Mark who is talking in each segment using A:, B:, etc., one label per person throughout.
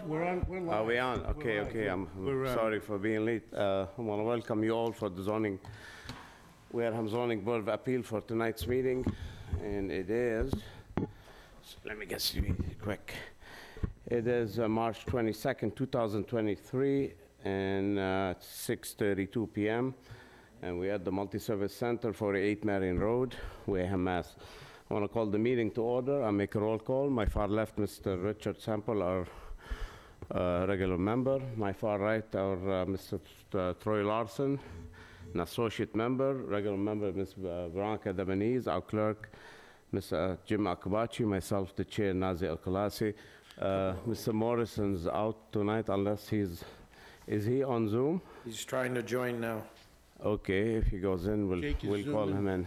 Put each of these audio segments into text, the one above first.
A: We're live.
B: Are we on? Okay,
A: We're live.
B: okay, I'm
A: We're,
B: sorry for being late. I want to welcome you all for the Wareham Zoning Board of Appeal for tonight's meeting. And it is, let me get you quick. It is March 22nd, 2023, and 6:32 p.m. And we're at the Multi-Service Center, 48 Marion Road, Wareham, Mass. I want to call the meeting to order. I'll make a roll call. My far left, Mr. Richard Sample, our regular member. My far right, our Mr. Troy Larson, an associate member. Regular member, Ms. Veronica Debonese. Our clerk, Mr. Jim Akabachi. Myself, the chair, Nazi Al-Khalasi. Mr. Morrison's out tonight unless is he on Zoom?
C: He's trying to join now.
B: Okay, if he goes in,
A: Jake is
B: we'll call
A: zooming.
B: him in.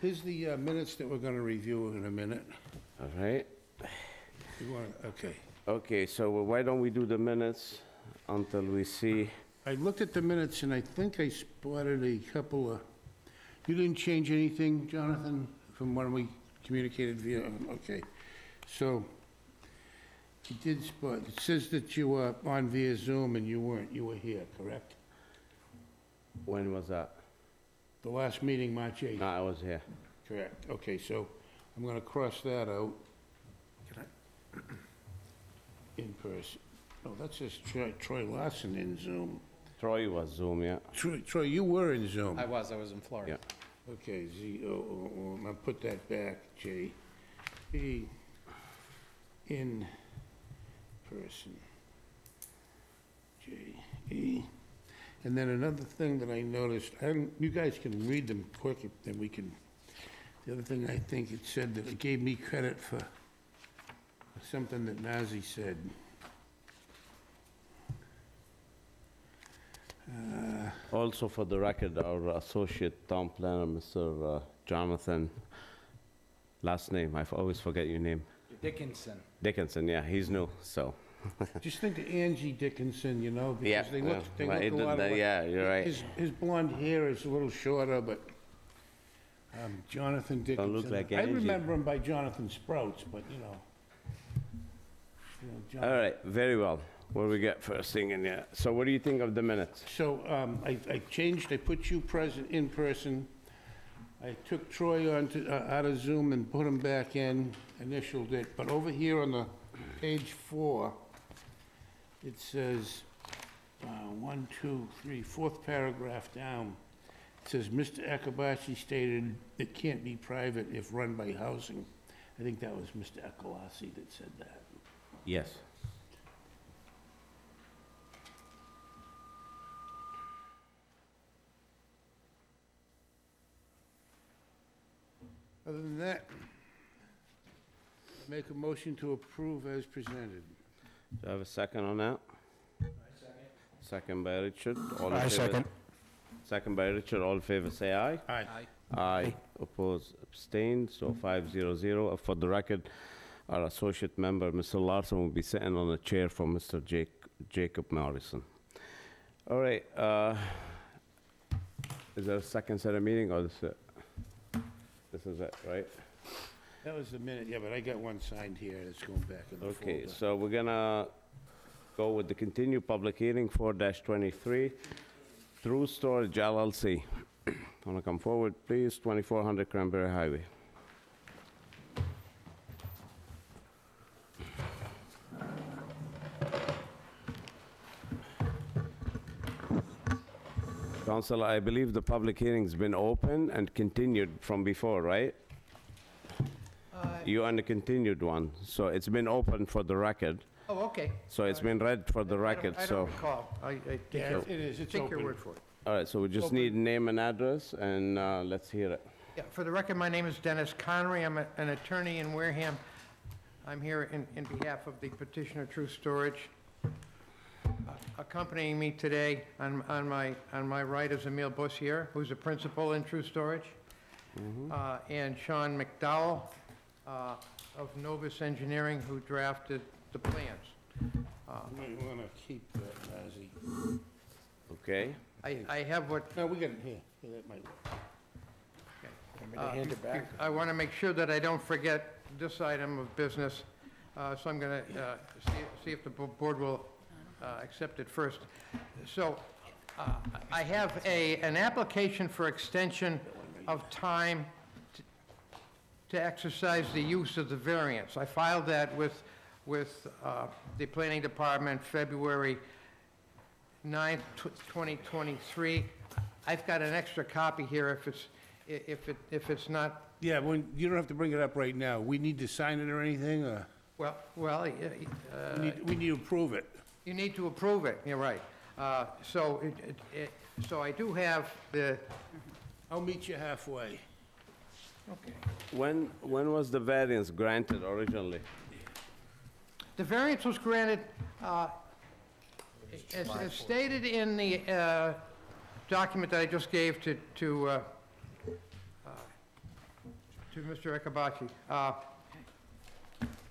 A: Here's the minutes that we're going to review in a minute.
B: All right.
A: Okay.
B: Okay, so why don't we do the minutes until we see?
A: I looked at the minutes and I think I spotted a couple of, you didn't change anything, Jonathan, from when we communicated via, okay. So, you did spot, it says that you were on via Zoom and you weren't, you were here, correct?
B: When was that?
A: The last meeting, March 8th.
B: No, I was here.
A: Correct, okay, so I'm gonna cross that out. In person. Oh, that says Troy Larson in Zoom.
B: Troy was Zoom, yeah.
A: Troy, you were in Zoom.
D: I was in Florida.
B: Yeah.
A: Okay, I'll put that back, J. Be in person. J.E. And then another thing that I noticed, you guys can read them quick, then we can, the other thing I think it said that it gave me credit for something that Nazi said.
B: Also, for the record, our associate town planner, Mr. Jonathan, last name, I always forget your name.
D: Dickinson.
B: Dickinson, yeah, he's new, so.
A: Just think of Angie Dickinson, you know,
B: Yeah,
A: because they look
B: well,
A: a lot alike.
B: yeah, you're right.
A: His blonde hair is a little shorter, but Jonathan Dickinson.
B: look like
A: I
B: Angie.
A: remember him by Jonathan Sprouts, but you know.
B: All right, very well. What do we get first thing in there? So what do you think of the minutes?
A: So I changed, I put you present in person. I took Troy out of Zoom and put him back in, initialed it. But over here on the page 4, it says, 1, 2, 3, fourth paragraph down. It says, Mr. Akabashi stated it can't be private if run by housing. I think that was Mr. Akalasi that said that.
B: Yes.
A: Other than that, make a motion to approve as presented.
B: Do I have a second on that? Second by Richard. All in
C: I
B: favor?
C: second.
B: Second by Richard, all in favor, say aye.
A: Aye.
B: Aye. Oppose, abstain, so 500. For the record, our associate member, Mr. Larson, will be sitting on a chair for Mr. Jacob Morrison. All right, is there a second set of meeting, or this is it? This is it, right?
A: That was the minute, yeah, but I got one signed here that's going back in the folder.
B: Okay, so we're gonna go with the continued public hearing, 4-23, True Storage LLC. Wanna come forward, please? 2400 Cranberry Highway. Council, I believe the public hearing's been open and continued from before, right? You on the continued one, so it's been open for the record.
D: Oh, okay.
B: So it's been read for the record,
D: I
B: so.
D: don't recall. I
A: Yeah, it is, it's
D: take your
A: open.
D: word for it.
B: All right, so we just need name and address, and let's hear it.
D: Yeah, for the record, my name is Dennis Connery. I'm an attorney in Wareham. I'm here in behalf of the petitioner True Storage. Accompanying me today on my right is Emile Bossier, who's a principal in True Storage, and Sean McDowell of Novus Engineering, who drafted the plans.
A: You might wanna keep that, Nazi.
B: Okay?
D: I have what
A: No, we got it here. Yeah, that might work.
C: Want me to hand it back?
D: I want to make sure that I don't forget this item of business. so I'm going to see if the board will accept it first. So I have an application for extension of time to exercise the use of the variance. I filed that with the Planning Department February 9th, 2023. I've got an extra copy here if it's not,
A: Yeah, you don't have to bring it up right now. We need to sign it or anything, or
D: well,
A: we need to approve it?
D: you need to approve it, you're right. So I do have the,
A: I'll meet you halfway.
D: okay.
B: When was the variance granted originally?
D: The variance was granted, as stated in the document that I just gave to Mr. Ekabachi.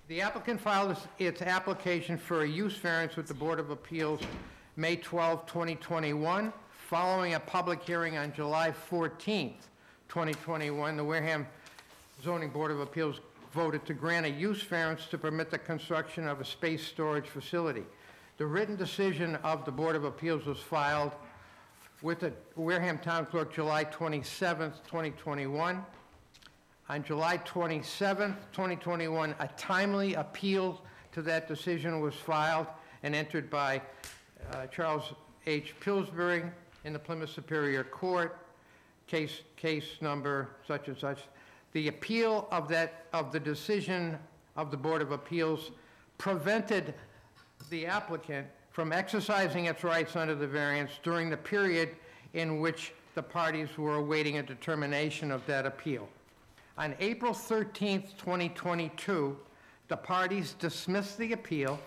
D: The applicant filed its application for a use variance with the Board of Appeals May 12, 2021. Following a public hearing on July 14th, 2021, the Wareham Zoning Board of Appeals voted to grant a use variance to permit the construction of a space storage facility. The written decision of the Board of Appeals was filed with the Wareham Town Clerk July 27th, 2021. On July 27th, 2021, a timely appeal to that decision was filed and entered by Charles H. Pillsbury in the Plymouth Superior Court, case number such and such. The appeal of the decision of the Board of Appeals prevented the applicant from exercising its rights under the variance during the period in which the parties were awaiting a determination of that appeal. On April 13th, 2022, the parties dismissed the appeal.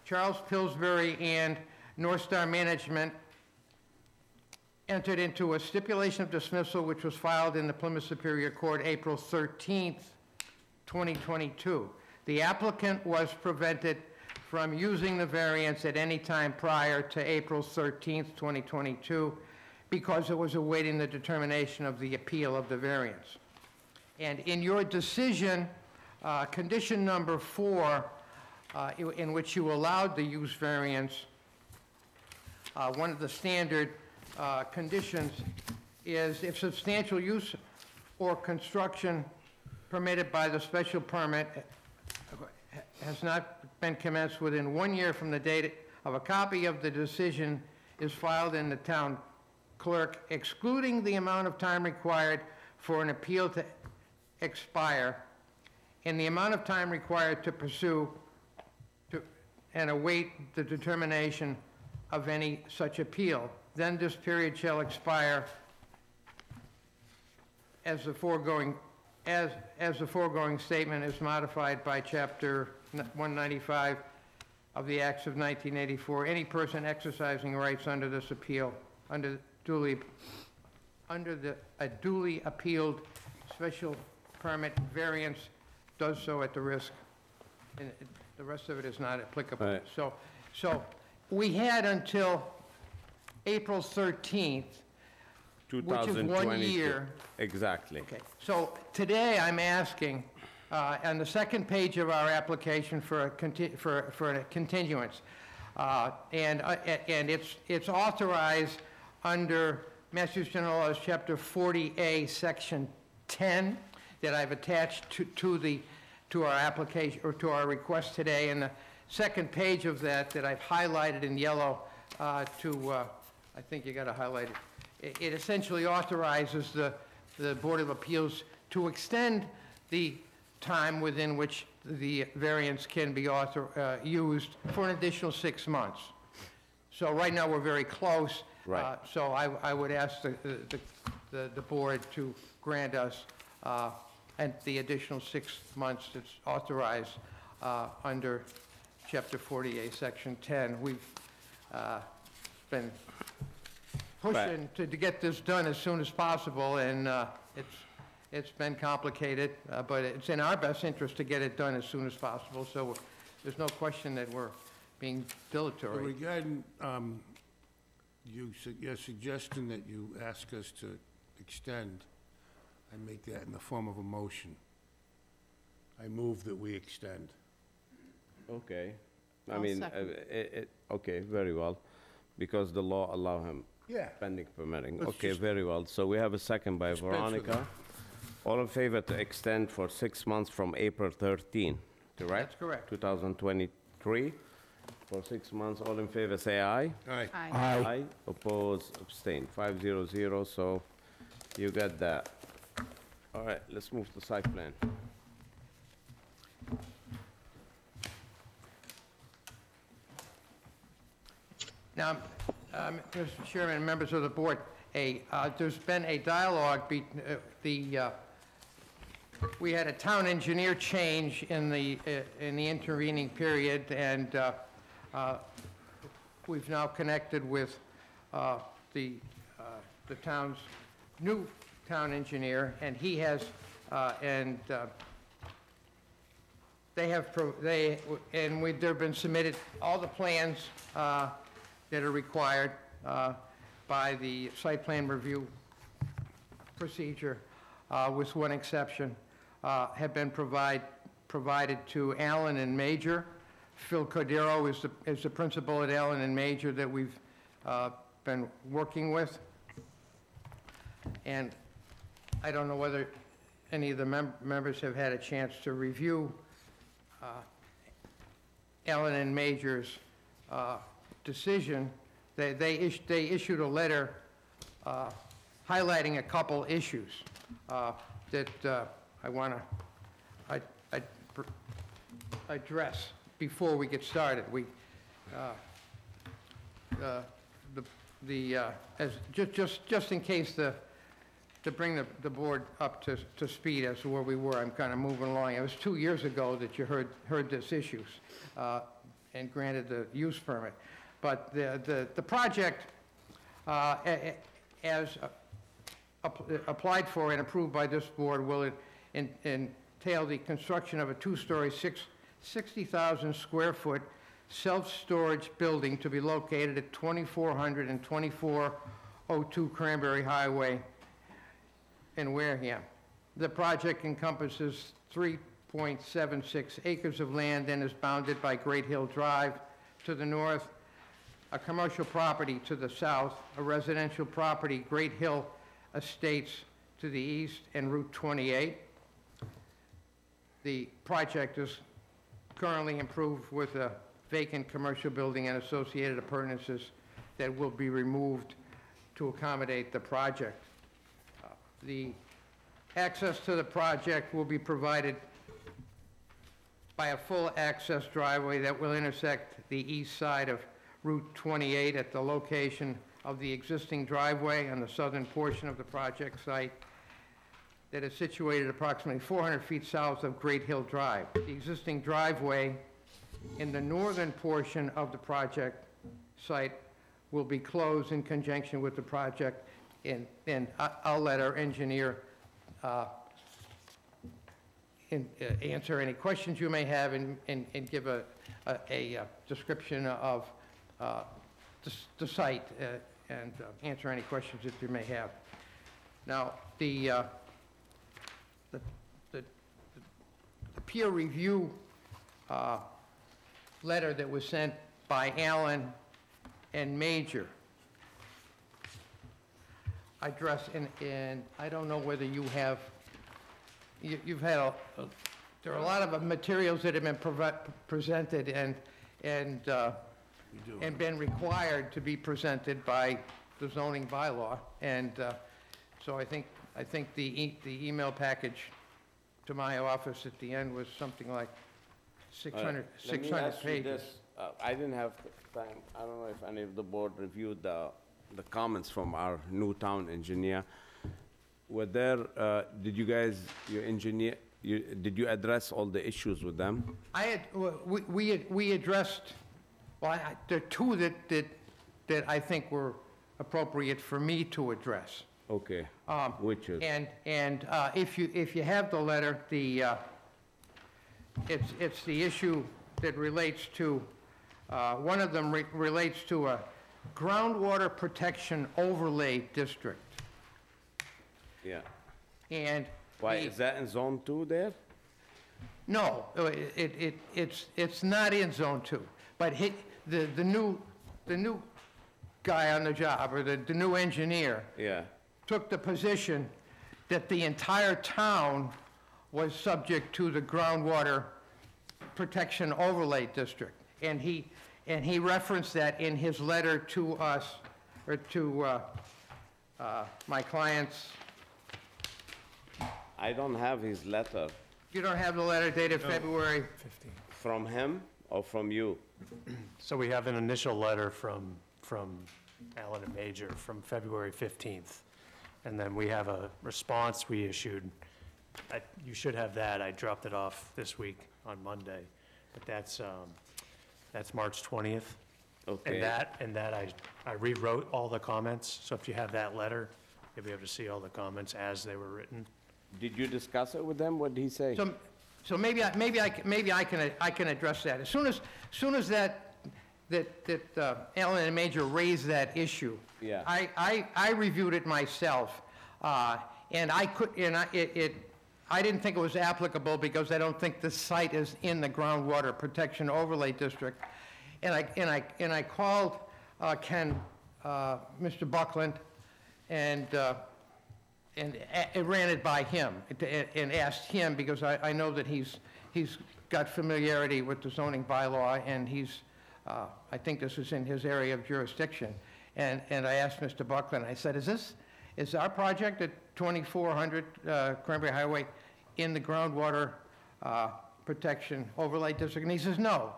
D: Charles Pillsbury and North Star Management entered into a stipulation of dismissal, which was filed in the Plymouth Superior Court April 13th, 2022. The applicant was prevented from using the variance at any time prior to April 13th, 2022, because it was awaiting the determination of the appeal of the variance. And in your decision, condition number 4, in which you allowed the use variance, one of the standard conditions is if substantial use or construction permitted by the special permit has not been commenced within 1 year from the date of a copy of the decision is filed in the town clerk, excluding the amount of time required for an appeal to expire and the amount of time required to pursue and await the determination of any such appeal. Then this period shall expire as the foregoing statement is modified by Chapter 195 of the Acts of 1984. Any person exercising rights under this appeal, under a duly appealed special permit variance, does so at the risk, and the rest of it is not applicable.
B: Right.
D: So we had until April 13th, which is 1 year.
B: Exactly.
D: Okay, so today I'm asking, on the second page of our application for a continuance, and it's authorized under Massachusetts General Laws, Chapter 40A, Section 10, that I've attached to our application, or to our request today, and the second page of that I've highlighted in yellow I think you got to highlight it. It essentially authorizes the Board of Appeals to extend the time within which the variance can be used for an additional 6 months. So right now, we're very close.
B: Right.
D: So I would ask the board to grant us and the additional 6 months that's authorized under Chapter 48, Section 10. We've been pushing to get this done as soon as possible, and it's been complicated, but it's in our best interest to get it done as soon as possible, so there's no question that we're being dilatory.
A: Regarding your suggestion that you ask us to extend, I make that in the form of a motion. I move that we extend.
B: Okay. I
C: I'll
B: mean,
C: second.
B: okay, very well, because the law allow him
A: Yeah.
B: pending permitting.
A: Let's
B: Okay,
A: just-
B: very well. So we have a second by
A: Dispense with
B: Veronica. All in favor to extend for 6 months from April 13, correct?
D: That's correct.
B: 2023, for 6 months. All in favor, say aye.
A: All right.
C: Aye.
B: Aye. Oppose, abstain, 500, so you got that. All right, let's move to site plan.
D: Now, Mr. Chairman, and members of the board, there's been a dialogue, we had a town engineer change in the intervening period, and we've now connected with the town's new town engineer, and he has, there've been submitted all the plans that are required by the site plan review procedure, with one exception, have been provided to Allen and Major. Phil Cordero is the principal at Allen and Major that we've been working with. And I don't know whether any of the members have had a chance to review Allen and Major's decision. They issued a letter highlighting a couple issues that I want to address before we get started. Just in case to bring the board up to speed as to where we were, I'm kind of moving along. It was 2 years ago that you heard this issues and granted the use permit. But the project, as applied for and approved by this board, will entail the construction of a two-story, 60,000 square foot self-storage building to be located at 2400 and 2402 Cranberry Highway in Wareham. The project encompasses 3.76 acres of land and is bounded by Great Hill Drive to the north, a commercial property to the south, a residential property, Great Hill Estates, to the east, and Route 28. The project is currently improved with a vacant commercial building and associated appurtenances that will be removed to accommodate the project. The access to the project will be provided by a full access driveway that will intersect the east side of Route 28 at the location of the existing driveway on the southern portion of the project site that is situated approximately 400 feet south of Great Hill Drive. The existing driveway in the northern portion of the project site will be closed in conjunction with the project, and I'll let our engineer answer any questions you may have and give a description of the site and answer any questions that you may have. Now, the peer review letter that was sent by Allen and Major address, and I don't know whether you have, you've had there are a lot of materials that have been presented and been required to be presented by the zoning bylaw, and so I think the email package to my office at the end was something like 600
B: Let me ask you
D: pages.
B: this. I didn't have time, I don't know if any of the board reviewed the comments from our new town engineer. Were there, did you guys, your engineer, did you address all the issues with them?
D: We addressed, well, there are two that I think were appropriate for me to address.
B: Okay, which is?
D: And if you have the letter, it's the issue that relates to, one of them relates to a groundwater protection overlay district.
B: Yeah.
D: And
B: Why, is that in zone 2 there?
D: No, it's not in Zone 2, but the new guy on the job, or the new engineer,
B: Yeah,
D: took the position that the entire town was subject to the groundwater protection overlay district. And he referenced that in his letter to us, or to my clients.
B: I don't have his letter.
D: You don't have the letter dated February?
B: From him or from you?
C: So we have an initial letter from Allen and Major from February 15th. And then we have a response we issued. You should have that. I dropped it off this week on Monday. But that's March 20th.
B: Okay.
C: And that I rewrote all the comments. So if you have that letter, you'll be able to see all the comments as they were written.
B: Did you discuss it with them? What did he say?
D: So maybe I can address that. As soon as that Allen and Major raised that issue.
B: Yeah.
D: I reviewed it myself, and I didn't think it was applicable because I don't think the site is in the groundwater protection overlay district. And I called Ken, Mr. Buckland, and ran it by him and asked him, because I know that he's got familiarity with the zoning bylaw, and I think this is in his area of jurisdiction. And I asked Mr. Buckland, I said, is our project at 2400 Cranberry Highway in the groundwater protection overlay district? And he says, no,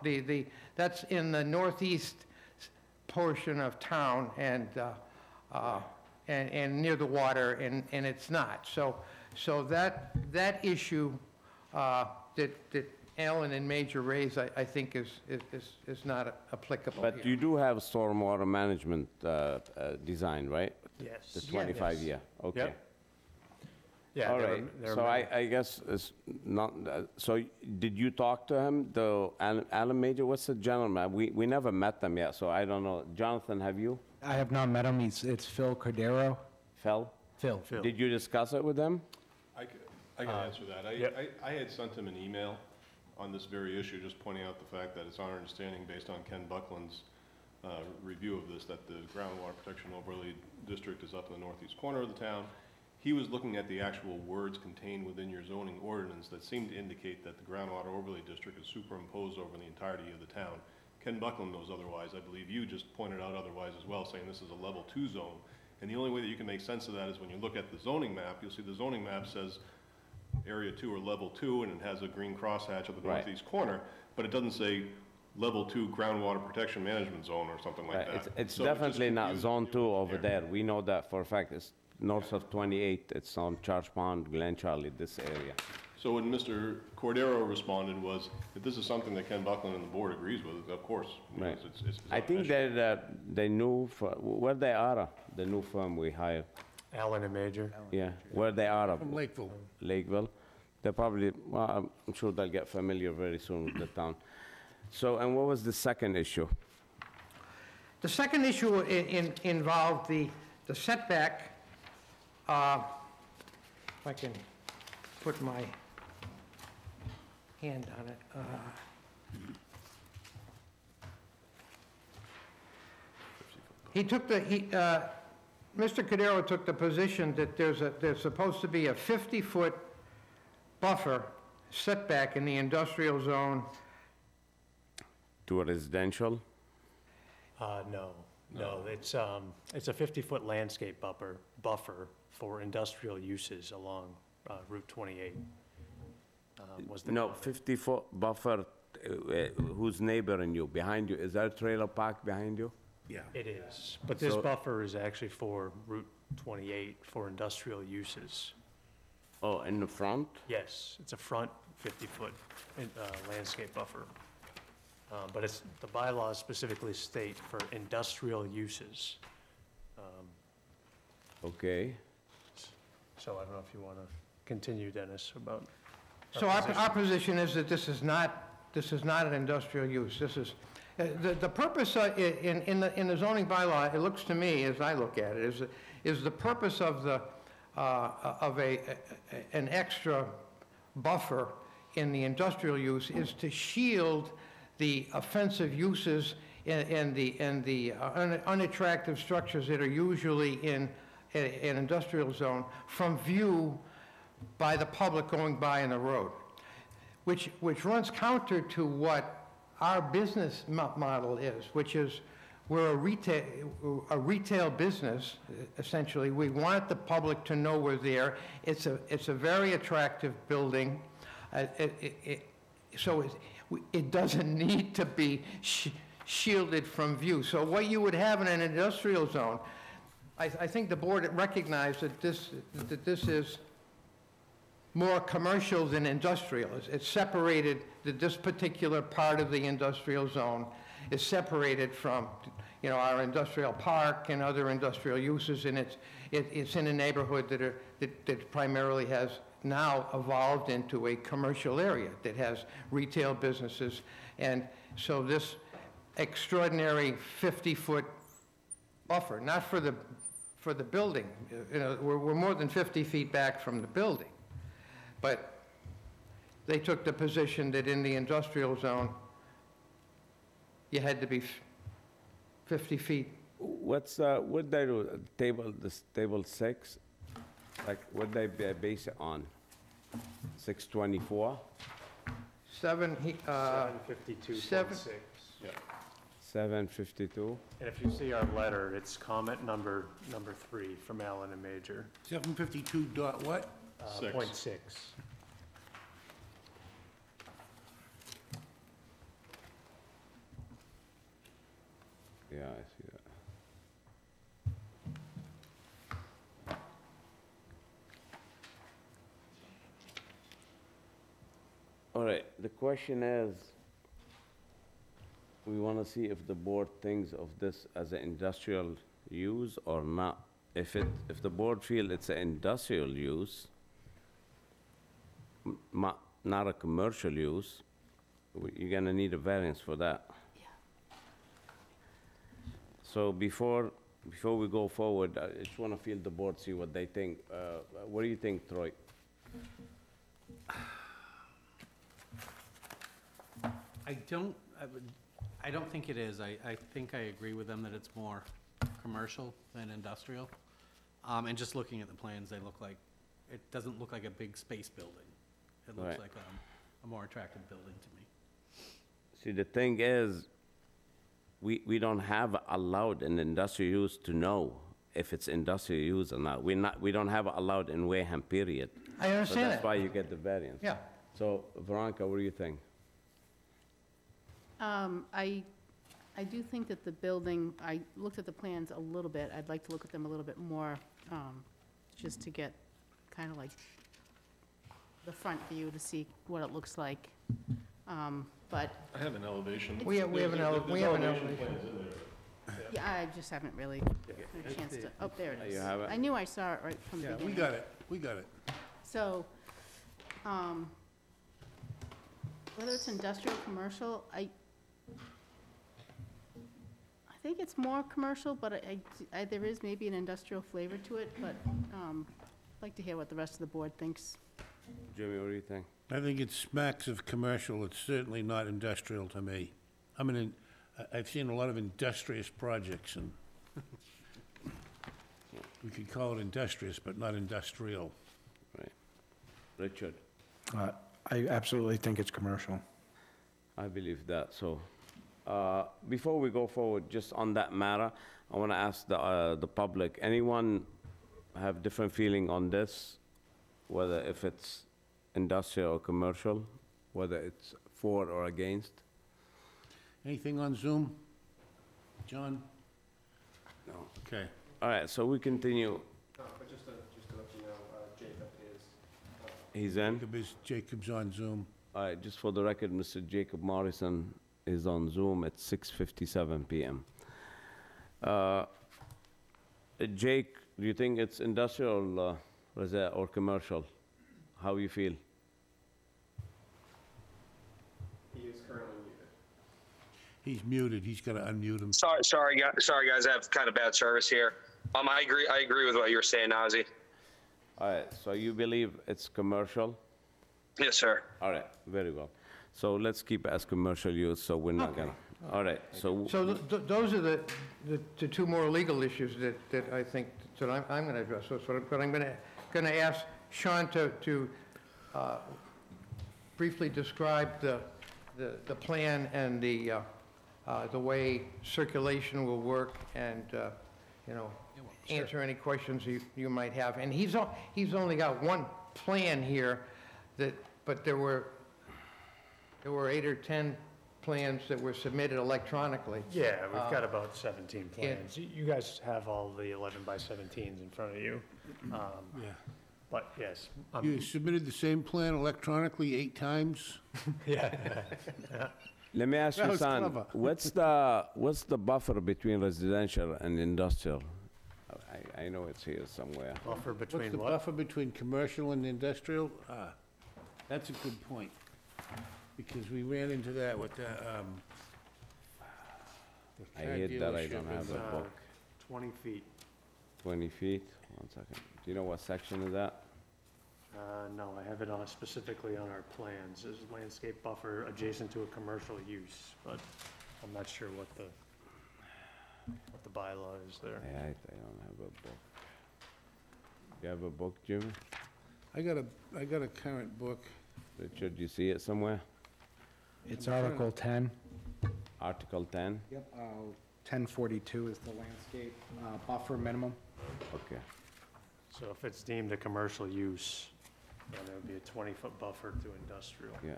D: that's in the northeast portion of town, and near the water, and it's not. So that issue that Allen and Major raised, I think is not applicable
B: But
D: here.
B: you do have stormwater management design, right?
C: Yes.
B: The 25-year, okay.
C: Yep. Yeah.
B: All
C: there were-
B: right,
C: there
B: so
C: were-
B: I guess it's not, so did you talk to him, the Alan Major, what's the gentleman? We never met them yet, so I don't know. Jonathan, have you?
E: I have not met him. It's Phil Cordero.
B: Phil?
E: Phil.
C: Phil.
B: Did you discuss it with them?
F: I can answer that.
C: yep.
F: I had sent him an email on this very issue, just pointing out the fact that it's our understanding, based on Ken Buckland's review of this, that the groundwater protection overlay district is up in the northeast corner of the town. He was looking at the actual words contained within your zoning ordinance that seemed to indicate that the groundwater overlay district is superimposed over the entirety of the town. Ken Buckland knows otherwise. I believe you just pointed out otherwise as well, saying this is a level 2 zone. And the only way that you can make sense of that is when you look at the zoning map. You'll see the zoning map says area 2 or level 2, and it has a green crosshatch at the
B: Right.
F: northeast corner, but it doesn't say level 2 groundwater protection management zone or something like that.
B: It's
F: So it just
B: definitely not
F: confused
B: Zone
F: you
B: 2 over
F: there.
B: there. We know that for a fact. It's north of 28. It's on Charge Pond, Glen Charlie, this area.
F: So what Mr. Cordero responded was, if this is something that Ken Buckland and the board agrees with, of course.
B: Right.
F: because it's
B: I
F: our
B: think
F: issue.
B: they knew, where they are, the new firm we hired.
C: Allen and Major.
B: Yeah, where they are,
A: From Lakeville.
B: Lakeville. They probably, well, I'm sure they'll get familiar very soon with the town. So, and what was the second issue?
D: The second issue involved the setback. If I can put my hand on it. Mr. Cordero took the position that there's supposed to be a 50-foot buffer setback in the industrial zone.
B: To a residential?
C: No, it's a 50-foot landscape buffer for industrial uses along Route 28. Was the
B: No,
C: comment.
B: 50-foot buffer, who's neighboring you, behind you? Is there a trailer park behind you?
A: Yeah.
C: It is, but this
B: So-
C: buffer is actually for Route 28 for industrial uses.
B: Oh, in the front?
C: Yes, it's a front 50-foot landscape buffer. But the bylaws specifically state for industrial uses.
B: Okay.
C: So I don't know if you want to continue, Dennis, about.
D: So our position is that this is not an industrial use. This is, the purpose in the zoning bylaw, it looks to me, as I look at it, is the purpose of an extra buffer in the industrial use is to shield the offensive uses and the unattractive structures that are usually in an industrial zone from view by the public going by in the road, which runs counter to what our business model is, which is we're a retail business, essentially. We want the public to know we're there. It's a very attractive building. So it doesn't need to be shielded from view. So what you would have in an industrial zone, I think the board recognized that this is more commercial than industrial. It's separated, this particular part of the industrial zone is separated from, you know, our industrial park and other industrial uses, and it's in a neighborhood that primarily has now evolved into a commercial area that has retail businesses. And so this extraordinary 50-foot buffer, not for the building, you know, we're more than 50 feet back from the building, but they took the position that in the industrial zone, you had to be 50 feet.
B: What they do, this table 6, like, what they base it on? 624?
C: 752.6.
B: 752?
C: And if you see our letter, it's comment number 3 from Allen and Major.
A: 752 dot what?
F: Six.
C: Point 6.
B: Yeah, I see that. All right, the question is, we want to see if the board thinks of this as an industrial use or not. If the board feel it's an industrial use, not a commercial use, you're gonna need a variance for that. So before we go forward, I just want to feel the board, see what they think. What do you think, Troy?
G: I don't think it is. I think I agree with them that it's more commercial than industrial. And just looking at the plans, they look like, it doesn't look like a big space building. It looks
B: Right.
G: like a more attractive building to me.
B: See, the thing is, we don't have allowed in industrial use to know if it's industrial use or not. We don't have allowed in Wareham, period.
D: I
B: So
D: understand
B: that's
D: that.
B: why you get the variance.
D: Yeah.
B: So Veronica, what do you think?
H: I do think that the building, I looked at the plans a little bit. I'd like to look at them a little bit more, just to get kind of like the front view to see what it looks like. But,
F: I have an elevation.
D: We have an elevation.
F: plans in there.
H: yeah, I just haven't really had a chance to, oh, there it is.
B: You have it?
H: I knew I saw it right from the
A: Yeah,
H: beginning.
A: we got it.
H: So, whether it's industrial, commercial, I think it's more commercial, but there is maybe an industrial flavor to it, but, I'd like to hear what the rest of the board thinks.
B: Jimmy, what do you think?
A: I think it smacks of commercial. It's certainly not industrial to me. I mean, I've seen a lot of industrious projects, and we could call it industrious, but not industrial.
B: Right. Richard?
E: I absolutely think it's commercial.
B: I believe that, so. Before we go forward, just on that matter, I want to ask the public, anyone have different feeling on this? Whether if it's industrial or commercial, whether it's for or against?
A: Anything on Zoom? John?
B: No.
A: Okay.
B: All right, so we continue.
C: But just to let you know, Jacob is,
B: He's in?
A: Jacob's on Zoom.
B: All right, just for the record, Mr. Jacob Morrison is on Zoom at 6:57 PM. Jake, do you think it's industrial or commercial? How you feel?
C: he is currently muted.
A: He's muted. He's got to unmute him.
I: Sorry, guys. I have kind of bad service here. I agree with what you're saying, Ozzy.
B: All right, so you believe it's commercial?
I: Yes, sir.
B: All right, very well. So let's keep as commercial use, so we're not gonna, all right, so,
D: So those are the two more legal issues that I think that I'm going to address. But I'm going to ask Sean to briefly describe the plan and the way circulation will work and, you know, answer any questions you might have. And he's only got one plan here but there were 8 or 10 plans that were submitted electronically.
C: Yeah, we've got about 17 plans. You guys have all the 11 by 17s in front of you.
A: Yeah.
C: But yes,
A: You submitted the same plan electronically 8 times?
C: yeah.
B: let me ask
A: That
B: you,
A: was
B: son,
A: clever.
B: what's the buffer between residential and industrial? I know it's here somewhere.
C: Buffer
A: What's
C: between
A: the
C: what?
A: buffer between commercial and industrial? That's a good point, because we ran into that with the
B: I
A: car
B: hate that I
A: dealership
B: don't have
A: in,
B: a book.
C: 20 feet.
B: 20 feet, 1 second. Do you know what section is that?
C: No, I have it on specifically on our plans. This is landscape buffer adjacent to a commercial use, but I'm not sure what the bylaw is there.
B: I don't have a book. You have a book, Jimmy?
A: I got a current book.
B: Richard, you see it somewhere?
E: It's Article 10.
B: Article 10?
E: Yep. 1042 is the landscape buffer minimum.
B: Okay.
C: So if it's deemed a commercial use, then there would be a 20-foot buffer to industrial.
B: Yeah.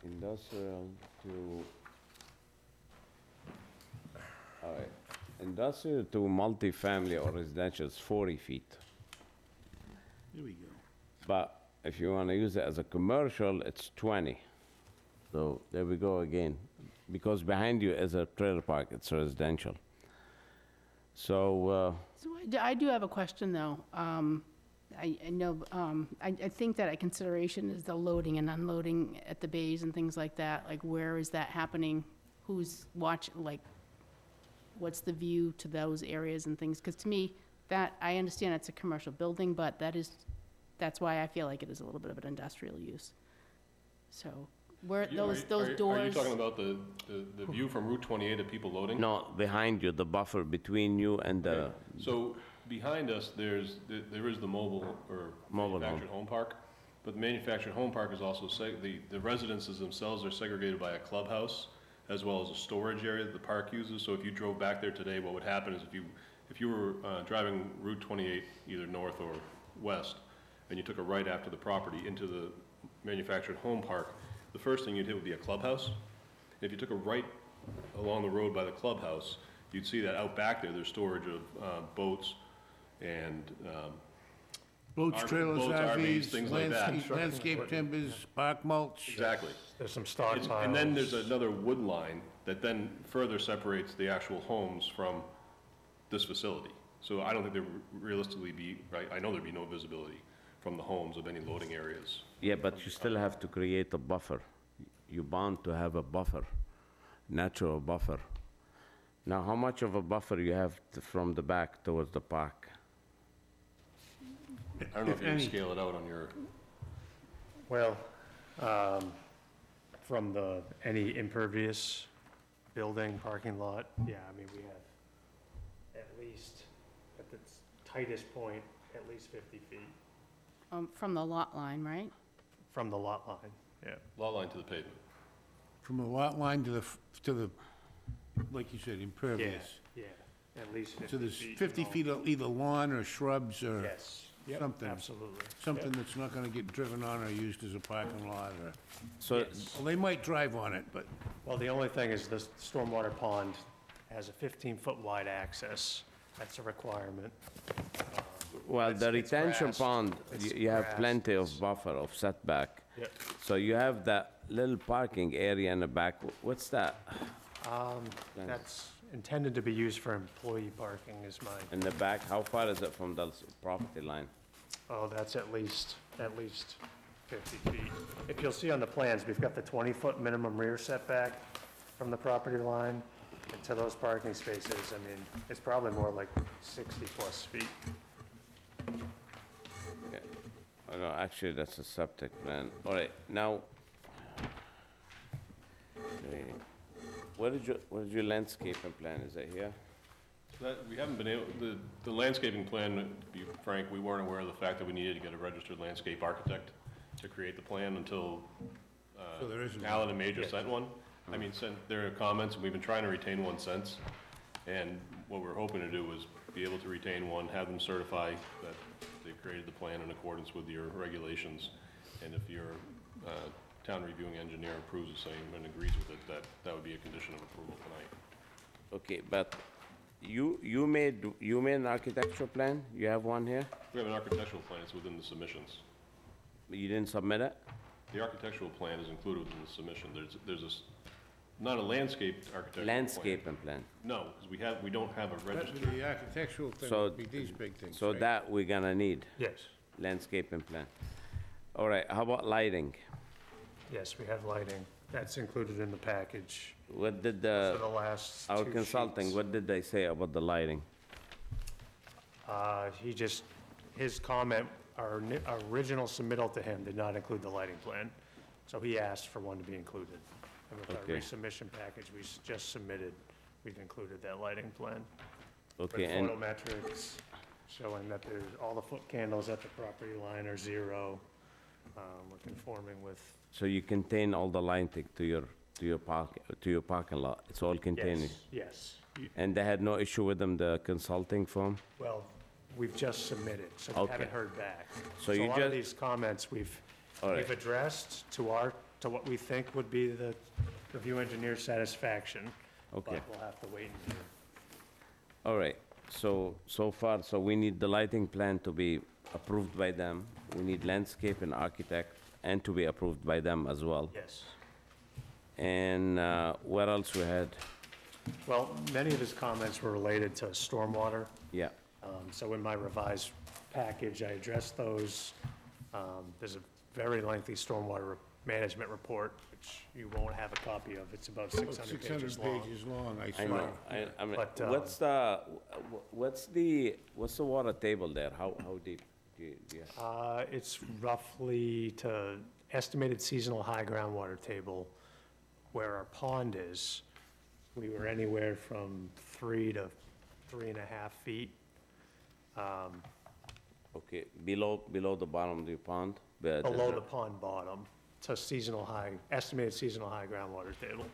B: Industrial to... All right. Industrial to multifamily or residential is 40 feet.
A: Here we go.
B: But if you want to use it as a commercial, it's 20. So there we go again. Because behind you is a trailer park, it's residential. So,
H: So I do have a question, though. I know, I think that a consideration is the loading and unloading at the bays and things like that. Like, where is that happening? Who's watching, like, what's the view to those areas and things? Because to me, that, I understand it's a commercial building, but that's why I feel like it is a little bit of an industrial use. So, where, those
F: Are you
H: doors,
F: talking about the view from Route 28 of people loading?
B: no, behind you, the buffer between you and the...
F: So behind us, there is the mobile or
B: Mobile home.
F: manufactured home park, but the manufactured home park is also, the residences themselves are segregated by a clubhouse as well as a storage area that the park uses. So if you drove back there today, what would happen is if you were driving Route 28, either north or west, and you took a right after the property into the manufactured home park, the first thing you'd hit would be a clubhouse. If you took a right along the road by the clubhouse, you'd see that out back there's storage of boats and
A: Boats, trailers,
F: boats, RVs, things like that.
A: landscape timbers, bark mulch.
F: exactly.
C: There's some stockpiles.
F: And then there's another wood line that then further separates the actual homes from this facility. So I don't think there would realistically be, right, I know there'd be no visibility from the homes of any loading areas.
B: Yeah, but you still have to create a buffer. You're bound to have a buffer, natural buffer. Now, how much of a buffer you have from the back towards the park?
F: I don't know if you can scale it out on your,
C: Well, from any impervious building, parking lot, yeah, I mean, we have at least, at the tightest point, at least 50 feet
H: from the lot line, right?
C: from the lot line, yeah.
F: lot line to the pavement.
A: From the lot line to the, like you said,
C: Yeah,
A: impervious.
C: yeah, at least 50 feet.
A: So there's 50 feet of either lawn or shrubs or
C: Yes, yep,
A: something.
C: absolutely.
A: Something that's not gonna get driven on or used as a parking lot or,
B: So,
A: well, they might drive on it, but
C: Well, the only thing is the stormwater pond has a 15-foot wide access. That's a requirement.
B: well, the
C: It's
B: retention
C: grass.
B: pond,
C: It's
B: you have
C: grass.
B: plenty of buffer, of setback.
C: Yep.
B: So you have that little parking area in the back. What's that
C: That's intended to be used for employee parking is my,
B: in the back? How far is it from the property line?
C: oh, that's at least 50 feet. If you'll see on the plans, we've got the 20-foot minimum rear setback from the property line into those parking spaces. I mean, it's probably more like 60-plus feet.
B: No, actually, that's a septic plan. All right, now, okay, what is your landscaping plan? Is that here?
F: We haven't been able, the landscaping plan, to be frank, we weren't aware of the fact that we needed to get a registered landscape architect to create the plan until
A: So there isn't one.
F: Alan and Major sent one. I mean, sent their comments, and we've been trying to retain one since. And what we're hoping to do is be able to retain one, have them certify that they created the plan in accordance with your regulations. And if your town reviewing engineer approves the same and agrees with it, that would be a condition of approval tonight.
B: Okay, but you made an architectural plan? You have one here?
F: We have an architectural plan, it's within the submissions.
B: You didn't submit it?
F: The architectural plan is included within the submission. There's not a landscape architectural plan.
B: Landscaping plan.
F: No, because we don't have a
A: But
F: registered.
A: the architectural thing
B: So-
A: would be these big things,
B: So
A: right?
B: that we're gonna need,
C: Yes,
B: landscaping plan. All right, how about lighting?
C: yes, we have lighting. That's included in the package
B: What did
C: for the last
B: our
C: two
B: consulting,
C: sheets.
B: what did they say about the lighting?
C: He just, his comment, our original submittal to him did not include the lighting plan, so he asked for one to be included. And with our
B: Okay.
C: resubmission package we just submitted, we've included that lighting plan.
B: Okay,
C: With
B: and,
C: photometrics showing that there's, all the foot candles at the property line are 0. We're conforming with,
B: so you contain all the lighting to your parking lot? It's all contained?
C: yes, yes.
B: And they had no issue with them, the consulting firm?
C: Well, we've just submitted, so we
B: Okay.
C: haven't heard back.
B: So
C: a
B: you
C: lot of
B: just-
C: these comments we've
B: All right.
C: we've addressed to what we think would be the review engineer's satisfaction.
B: Okay.
C: But we'll have to wait and hear.
B: All right, so far, so we need the lighting plan to be approved by them. We need landscape and architect, and to be approved by them as well.
C: Yes.
B: And what else we had?
C: Well, many of his comments were related to stormwater.
B: Yeah,
C: So in my revised package, I addressed those. There's a very lengthy stormwater management report, which you won't have a copy of. It's about 600 pages
A: 600
C: long.
A: pages long, I
B: I
A: saw.
B: know. I mean,
C: But,
B: what's the water table there? How deep do you?
C: It's roughly to estimated seasonal high groundwater table where our pond is. We were anywhere from 3 to 3.5 feet.
B: Okay, below the bottom of the pond?
C: Below the pond bottom to seasonal high, estimated seasonal high groundwater table.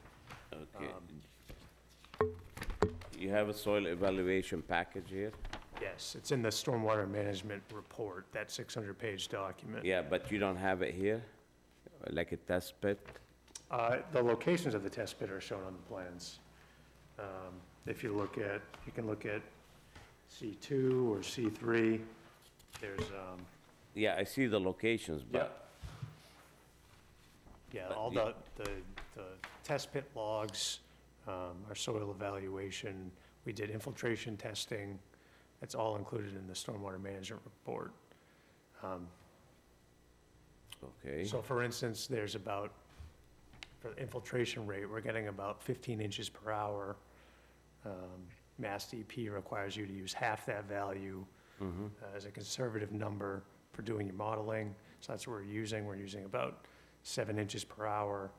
B: Okay. You have a soil evaluation package here?
C: Yes, it's in the stormwater management report, that 600-page document.
B: Yeah, but you don't have it here? Like a test pit?
C: The locations of the test pit are shown on the plans. If you look at, you can look at C2 or C3. There's,
B: Yeah, I see the locations, but,
C: yeah,
B: But
C: all
B: you-
C: the test pit logs, our soil evaluation, we did infiltration testing. It's all included in the stormwater management report.
B: okay.
C: So for instance, there's about, for the infiltration rate, we're getting about 15 inches per hour. Mass DEP requires you to use half that value as a conservative number for doing your modeling. So that's what we're using. We're using about 7 inches per hour.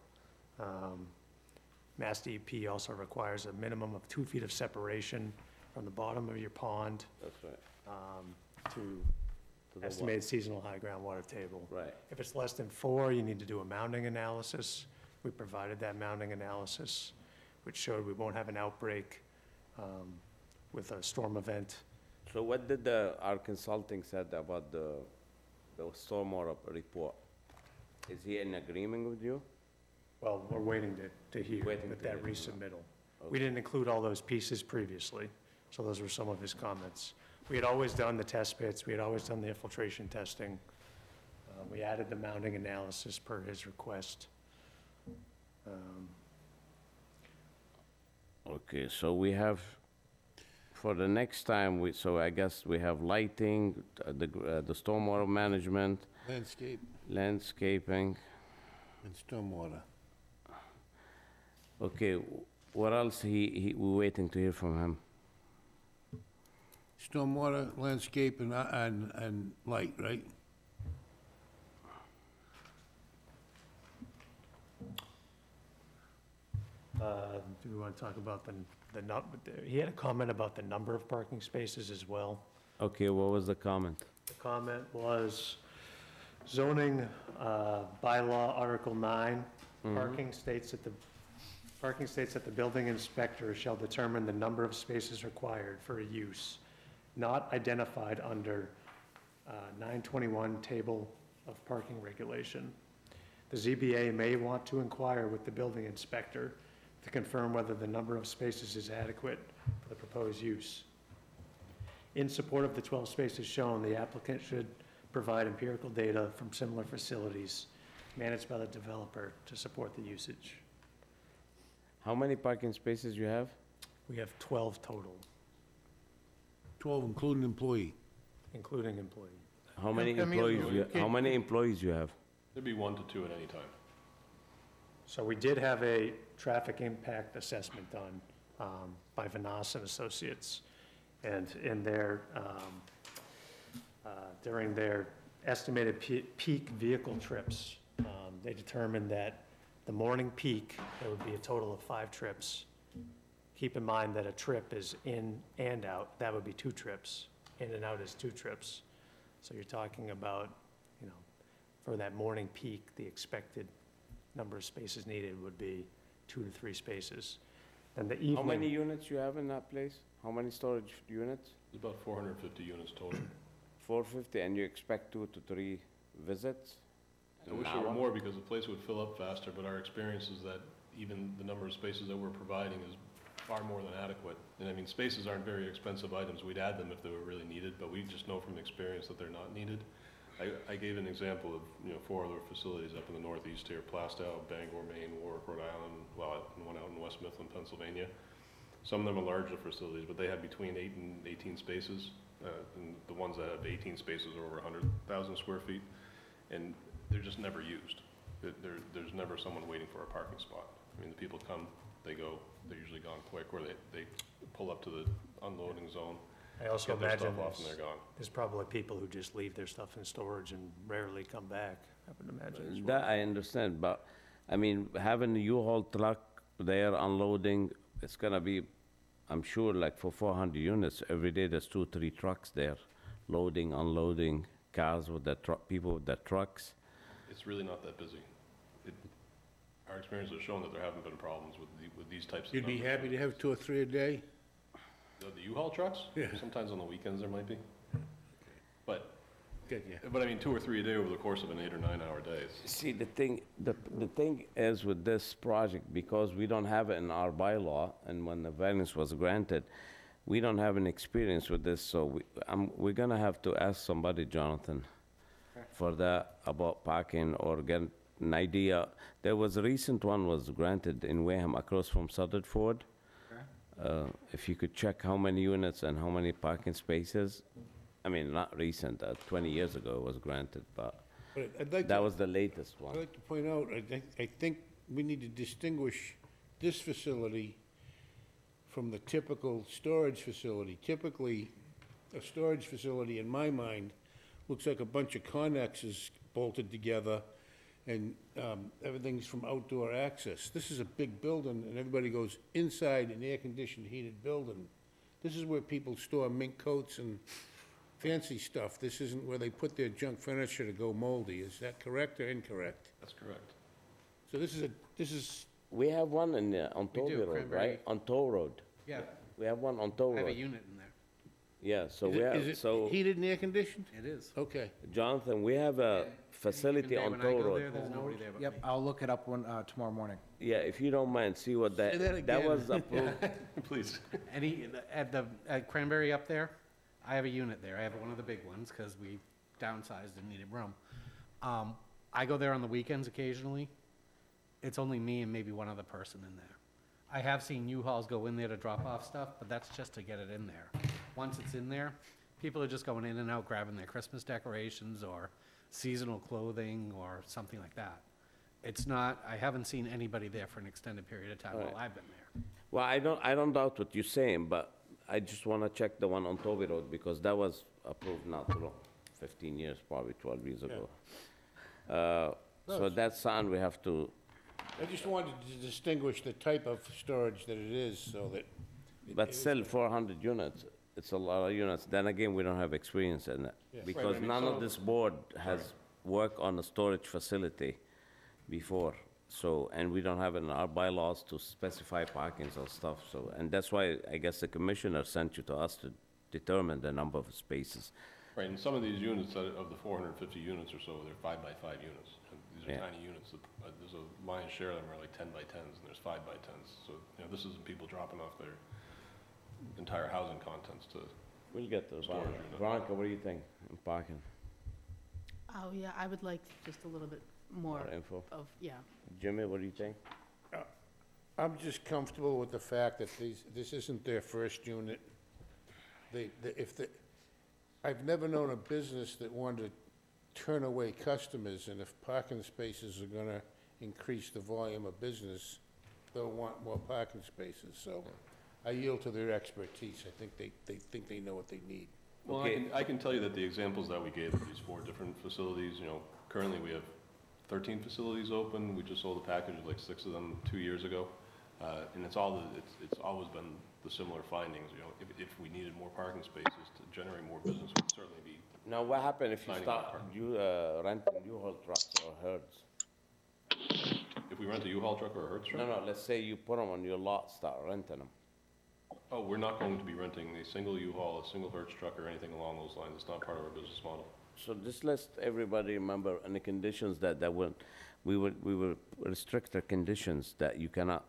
C: Mass DEP also requires a minimum of 2 feet of separation from the bottom of your pond
B: That's right.
C: to
B: To the
C: estimated seasonal high groundwater table.
B: Right.
C: If it's less than 4, you need to do a mounding analysis. We provided that mounding analysis, which showed we won't have an outbreak with a storm event.
B: So what did our consulting said about the stormwater report? Is he in agreement with you?
C: Well, we're waiting to hear
B: Waiting
C: with
B: to
C: that
B: hear from
C: resubmittal.
B: Okay.
C: We didn't include all those pieces previously, so those were some of his comments. We had always done the test pits, we had always done the infiltration testing. We added the mounding analysis per his request.
B: Okay, so we have, for the next time, so I guess we have lighting, the stormwater management,
A: Landscape
B: landscaping.
A: and stormwater.
B: Okay, what else we're waiting to hear from him?
A: Stormwater, landscape, and light, right?
C: Do we want to talk about he had a comment about the number of parking spaces as well.
B: Okay, what was the comment?
C: The comment was zoning bylaw Article 9, parking states that the building inspector shall determine the number of spaces required for a use not identified under 921 table of parking regulation. The ZBA may want to inquire with the building inspector to confirm whether the number of spaces is adequate for the proposed use. In support of the 12 spaces shown, the applicant should provide empirical data from similar facilities managed by the developer to support the usage.
B: How many parking spaces you have?
C: We have 12 total,
A: 12 including employee.
C: including employee.
B: How many
D: I mean,
B: employees you have?
F: There'd be 1 to 2 at any time.
C: So we did have a traffic impact assessment done by Vanas and Associates. And in their, during their estimated peak vehicle trips, they determined that the morning peak, there would be a total of 5 trips. Keep in mind that a trip is in and out, that would be 2 trips. In and out is 2 trips. So you're talking about, you know, for that morning peak, the expected number of spaces needed would be 2 to 3 spaces. And the evening.
B: How many units you have in that place? How many storage units?
F: There's about 450 units total.
B: 450, and you expect 2 to 3 visits?
F: I wish there were more because the place would fill up faster, but our experience is that even the number of spaces that we're providing is far more than adequate. And I mean, spaces aren't very expensive items. We'd add them if they were really needed, but we just know from experience that they're not needed. I gave an example of, 4 other facilities up in the northeast here: Plastow, Bangor, Maine, Warwick, Rhode Island, and one out in West Mifflin, Pennsylvania. Some of them are larger facilities, but they have between 8 and 18 spaces. And the ones that have 18 spaces are over 100,000 square feet, and they're just never used. There's never someone waiting for a parking spot. I mean, the people come, they go, they're usually gone quick, or they pull up to the unloading zone,
C: I also
F: get their
C: imagine
F: stuff off, and they're gone.
C: there's probably people who just leave their stuff in storage and rarely come back, I would imagine as well.
B: That I understand, but, I mean, having a U-Haul truck there unloading, it's gonna be, I'm sure, like for 400 units, every day there's 2 or 3 trucks there, loading, unloading, cars with their people with their trucks.
F: It's really not that busy. Our experience has shown that there haven't been problems with these types of
A: You'd be
F: numbers.
A: happy to have 2 or 3 a day?
F: The U-Haul trucks?
A: Yeah.
F: Sometimes on the weekends there might be. But,
A: Good, yeah.
F: I mean, 2 or 3 a day over the course of an 8 or 9 hour day.
B: See, the thing is with this project, because we don't have it in our bylaw, and when the variance was granted, we don't have an experience with this, so we're gonna have to ask somebody, Jonathan, for that, about parking, or get an idea. There was a recent one was granted in Wareham across from Sutherford. If you could check how many units and how many parking spaces. I mean, not recent, 20 years ago it was granted, but
A: But I'd like
B: that
A: to,
B: was the latest
A: I'd
B: one.
A: like to point out, I think we need to distinguish this facility from the typical storage facility. Typically, a storage facility, in my mind, looks like a bunch of connexes bolted together, and everything's from outdoor access. This is a big building, and everybody goes inside an air-conditioned, heated building. This is where people store mink coats and fancy stuff. This isn't where they put their junk furniture to go moldy. Is that correct or incorrect?
F: That's correct.
A: So this is,
B: We have one on
G: We
B: Toll
G: do,
B: Road,
G: Cranberry.
B: right? On Toll Road.
G: Yeah,
B: We have one on Toll
G: I have a
B: Road.
G: unit in there.
B: Yeah, so
A: is
B: we
A: it-
B: have,
A: is it
B: so,
A: heated and air-conditioned?
G: It is.
A: Okay.
B: Jonathan, we have a facility
G: Even
B: on
G: when I
B: Toll
G: go there,
B: Road.
G: there's nobody there but me.
E: Yep, I'll look it up tomorrow morning.
B: Yeah, if you don't mind, see what that,
A: Say that
B: that
A: again.
B: was approved.
F: Please.
G: At Cranberry up there, I have a unit there. I have one of the big ones because we downsized and needed room. I go there on the weekends occasionally. It's only me and maybe one other person in there. I have seen U-Hauls go in there to drop off stuff, but that's just to get it in there. Once it's in there, people are just going in and out grabbing their Christmas decorations or seasonal clothing or something like that. It's not, I haven't seen anybody there for an extended period of time while I've been there.
B: Well, I don't doubt what you're saying, but I just wanna check the one on Toby Road, because that was approved not too long, 15 years, probably 12 years ago. So that's something we have to
A: I just wanted to distinguish the type of storage that it is, so that...
B: But still, 400 units, it's a lot of units. Then again, we don't have experience in it.
A: Yeah.
B: Because
F: Right, I mean,
B: none
F: some
B: of
F: of
B: this board has worked on a storage facility before. So, and we don't have in our bylaws to specify parkings or stuff, so, and that's why I guess the commissioner sent you to us to determine the number of spaces.
F: Right, and some of these units, of the 450 units or so, they're 5x5 units. And these are
B: Yeah.
F: tiny units. There's a lion's share of them are like 10x10s, and there's 5x10s. So, you know, this isn't people dropping off their entire housing contents to,
B: We'll get those.
F: Storage unit.
B: Veronica, what do you think in parking?
H: Oh, yeah, I would like just a little bit more
B: More info?
H: of, yeah.
B: Jimmy, what do you think?
A: I'm just comfortable with the fact that this isn't their first unit. I've never known a business that wanted to turn away customers, and if parking spaces are gonna increase the volume of business, they'll want more parking spaces, so I yield to their expertise. I think they know what they need.
F: well,
B: Okay.
F: I can tell you that the examples that we gave of these 4 different facilities, you know, currently we have 13 facilities open. We just sold a package of like 6 of them 2 years ago. And it's always been the similar findings, you know, if we needed more parking spaces to generate more business, we'd certainly be.
B: Now, what happens if you
F: Finding
B: start,
F: out parking.
B: renting U-Haul trucks or herds?
F: If we rent a U-Haul truck or a Hertz truck?
B: No, let's say you put them on your lot, start renting them.
F: Oh, we're not going to be renting a single U-Haul, a single Hertz truck, or anything along those lines. It's not part of our business model.
B: So just let everybody remember in the conditions that we will restrict the conditions that you cannot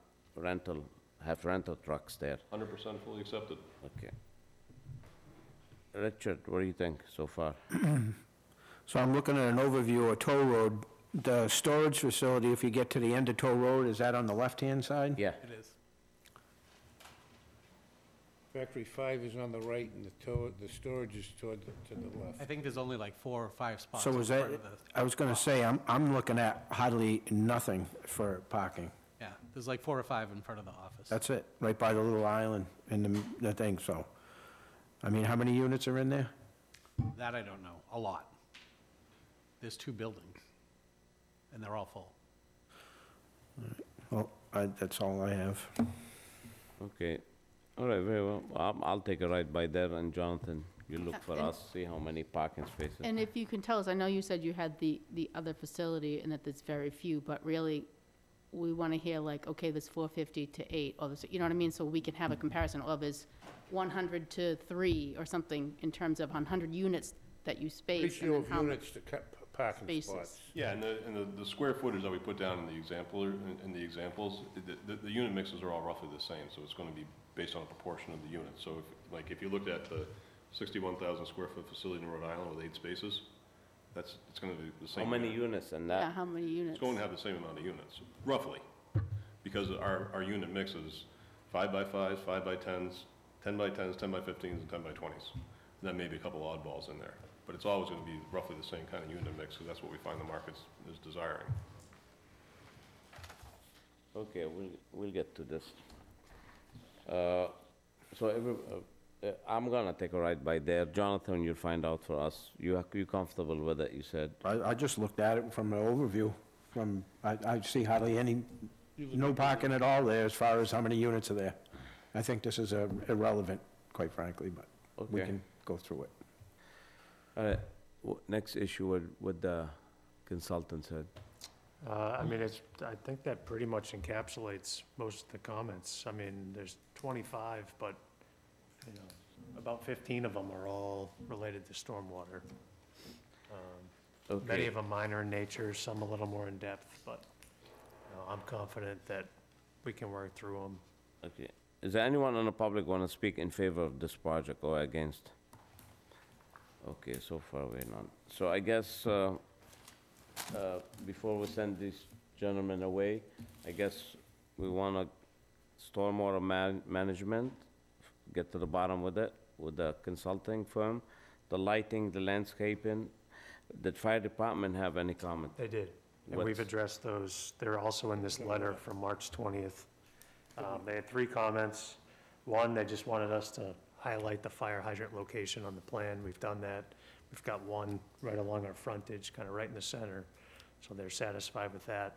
B: have rental trucks there.
F: 100% fully accepted.
B: Okay. Richard, what do you think so far?
J: So I'm looking at an overview of Toll Road. The storage facility, if you get to the end of Toll Road, is that on the left-hand side?
B: Yeah,
G: It is.
A: Factory 5 is on the right, and the storage is to the left.
G: I think there's only like 4 or 5 spots.
J: So
G: as
J: is that,
G: part of the-
J: I was gonna say, I'm looking at hardly nothing for parking.
G: Yeah, there's like 4 or 5 in front of the office.
J: That's it, right by the little island in the thing, so. I mean, how many units are in there?
G: That I don't know, a lot. There's 2 buildings, and they're all full.
J: Well, that's all I have.
B: okay. All right, very well. I'll take a ride by there, and Jonathan, you look for
H: And-
B: us, see how many parking spaces.
H: And if you can tell us, I know you said you had the other facility and that there's very few, but really, we want to hear like, okay, there's 450 to 8, or there's, you know what I mean? So we can have a comparison, or there's 100 to 3, or something in terms of 100 units that you space. and
A: Ratio
H: then
A: of
H: how much
A: units to parking
H: spaces.
A: spots.
F: Yeah, and the square footage that we put down in the examples, the unit mixes are all roughly the same, so it's going to be based on a proportion of the units. So if you looked at the 61,000 square foot facility in Rhode Island with 8 spaces, it's going to be the
B: How
F: same.
B: many units in
H: Yeah,
B: that?
H: how many units?
F: It's going to have the same amount of units, roughly, because our unit mix is 5x5s, 5x10s, 10x10s, 10x15s, and 10x20s. And then maybe a couple oddballs in there. But it's always going to be roughly the same kind of unit mix, because that's what we find the market is desiring.
B: Okay, we'll get to this. I'm gonna take a ride by there. Jonathan, you'll find out for us. You comfortable with it, you said?
J: I just looked at it from an overview, I see hardly any, no parking at all there as far as how many units are there. I think this is irrelevant, quite frankly, but we
B: Okay.
J: can go through it.
B: All right, next issue with the consultant said.
C: I mean, I think that pretty much encapsulates most of the comments. I mean, there's 25, but, you know, about 15 of them are all related to stormwater. Many
B: Okay,
C: of them minor in nature, some a little more in depth, but, you know, I'm confident that we can work through them.
B: okay. Is there anyone in the public want to speak in favor of this project or against? Okay, so far we're none. So I guess, before we send these gentlemen away, I guess we want to stormwater management, get to the bottom with it, with the consulting firm, the lighting, the landscaping. Did fire department have any comment?
C: They did, and we've
B: What's-
C: addressed those. They're also in this letter from March 20th. They had 3 comments. One, they just wanted us to highlight the fire hydrant location on the plan. We've done that. We've got one right along our frontage, kind of right in the center, so they're satisfied with that.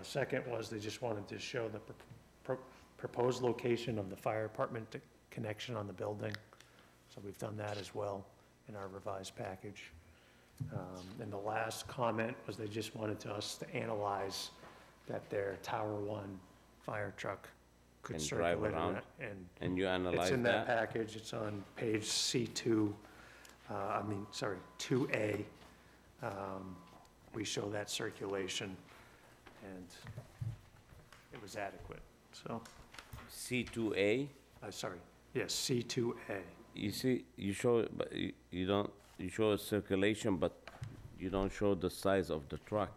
C: Second was they just wanted to show the proposed location of the fire department connection on the building. So we've done that as well in our revised package. And the last comment was they just wanted us to analyze that their Tower 1 fire truck could
B: Can drive
C: circulate
B: around?
C: and
B: And you
C: it's
B: analyze
C: in that
B: that?
C: package, it's on page C2, 2A. We show that circulation, and it was adequate, so,
B: C2A?
C: Yes, C2A.
B: You see, you show, but you don't, you show a circulation, but you don't show the size of the truck.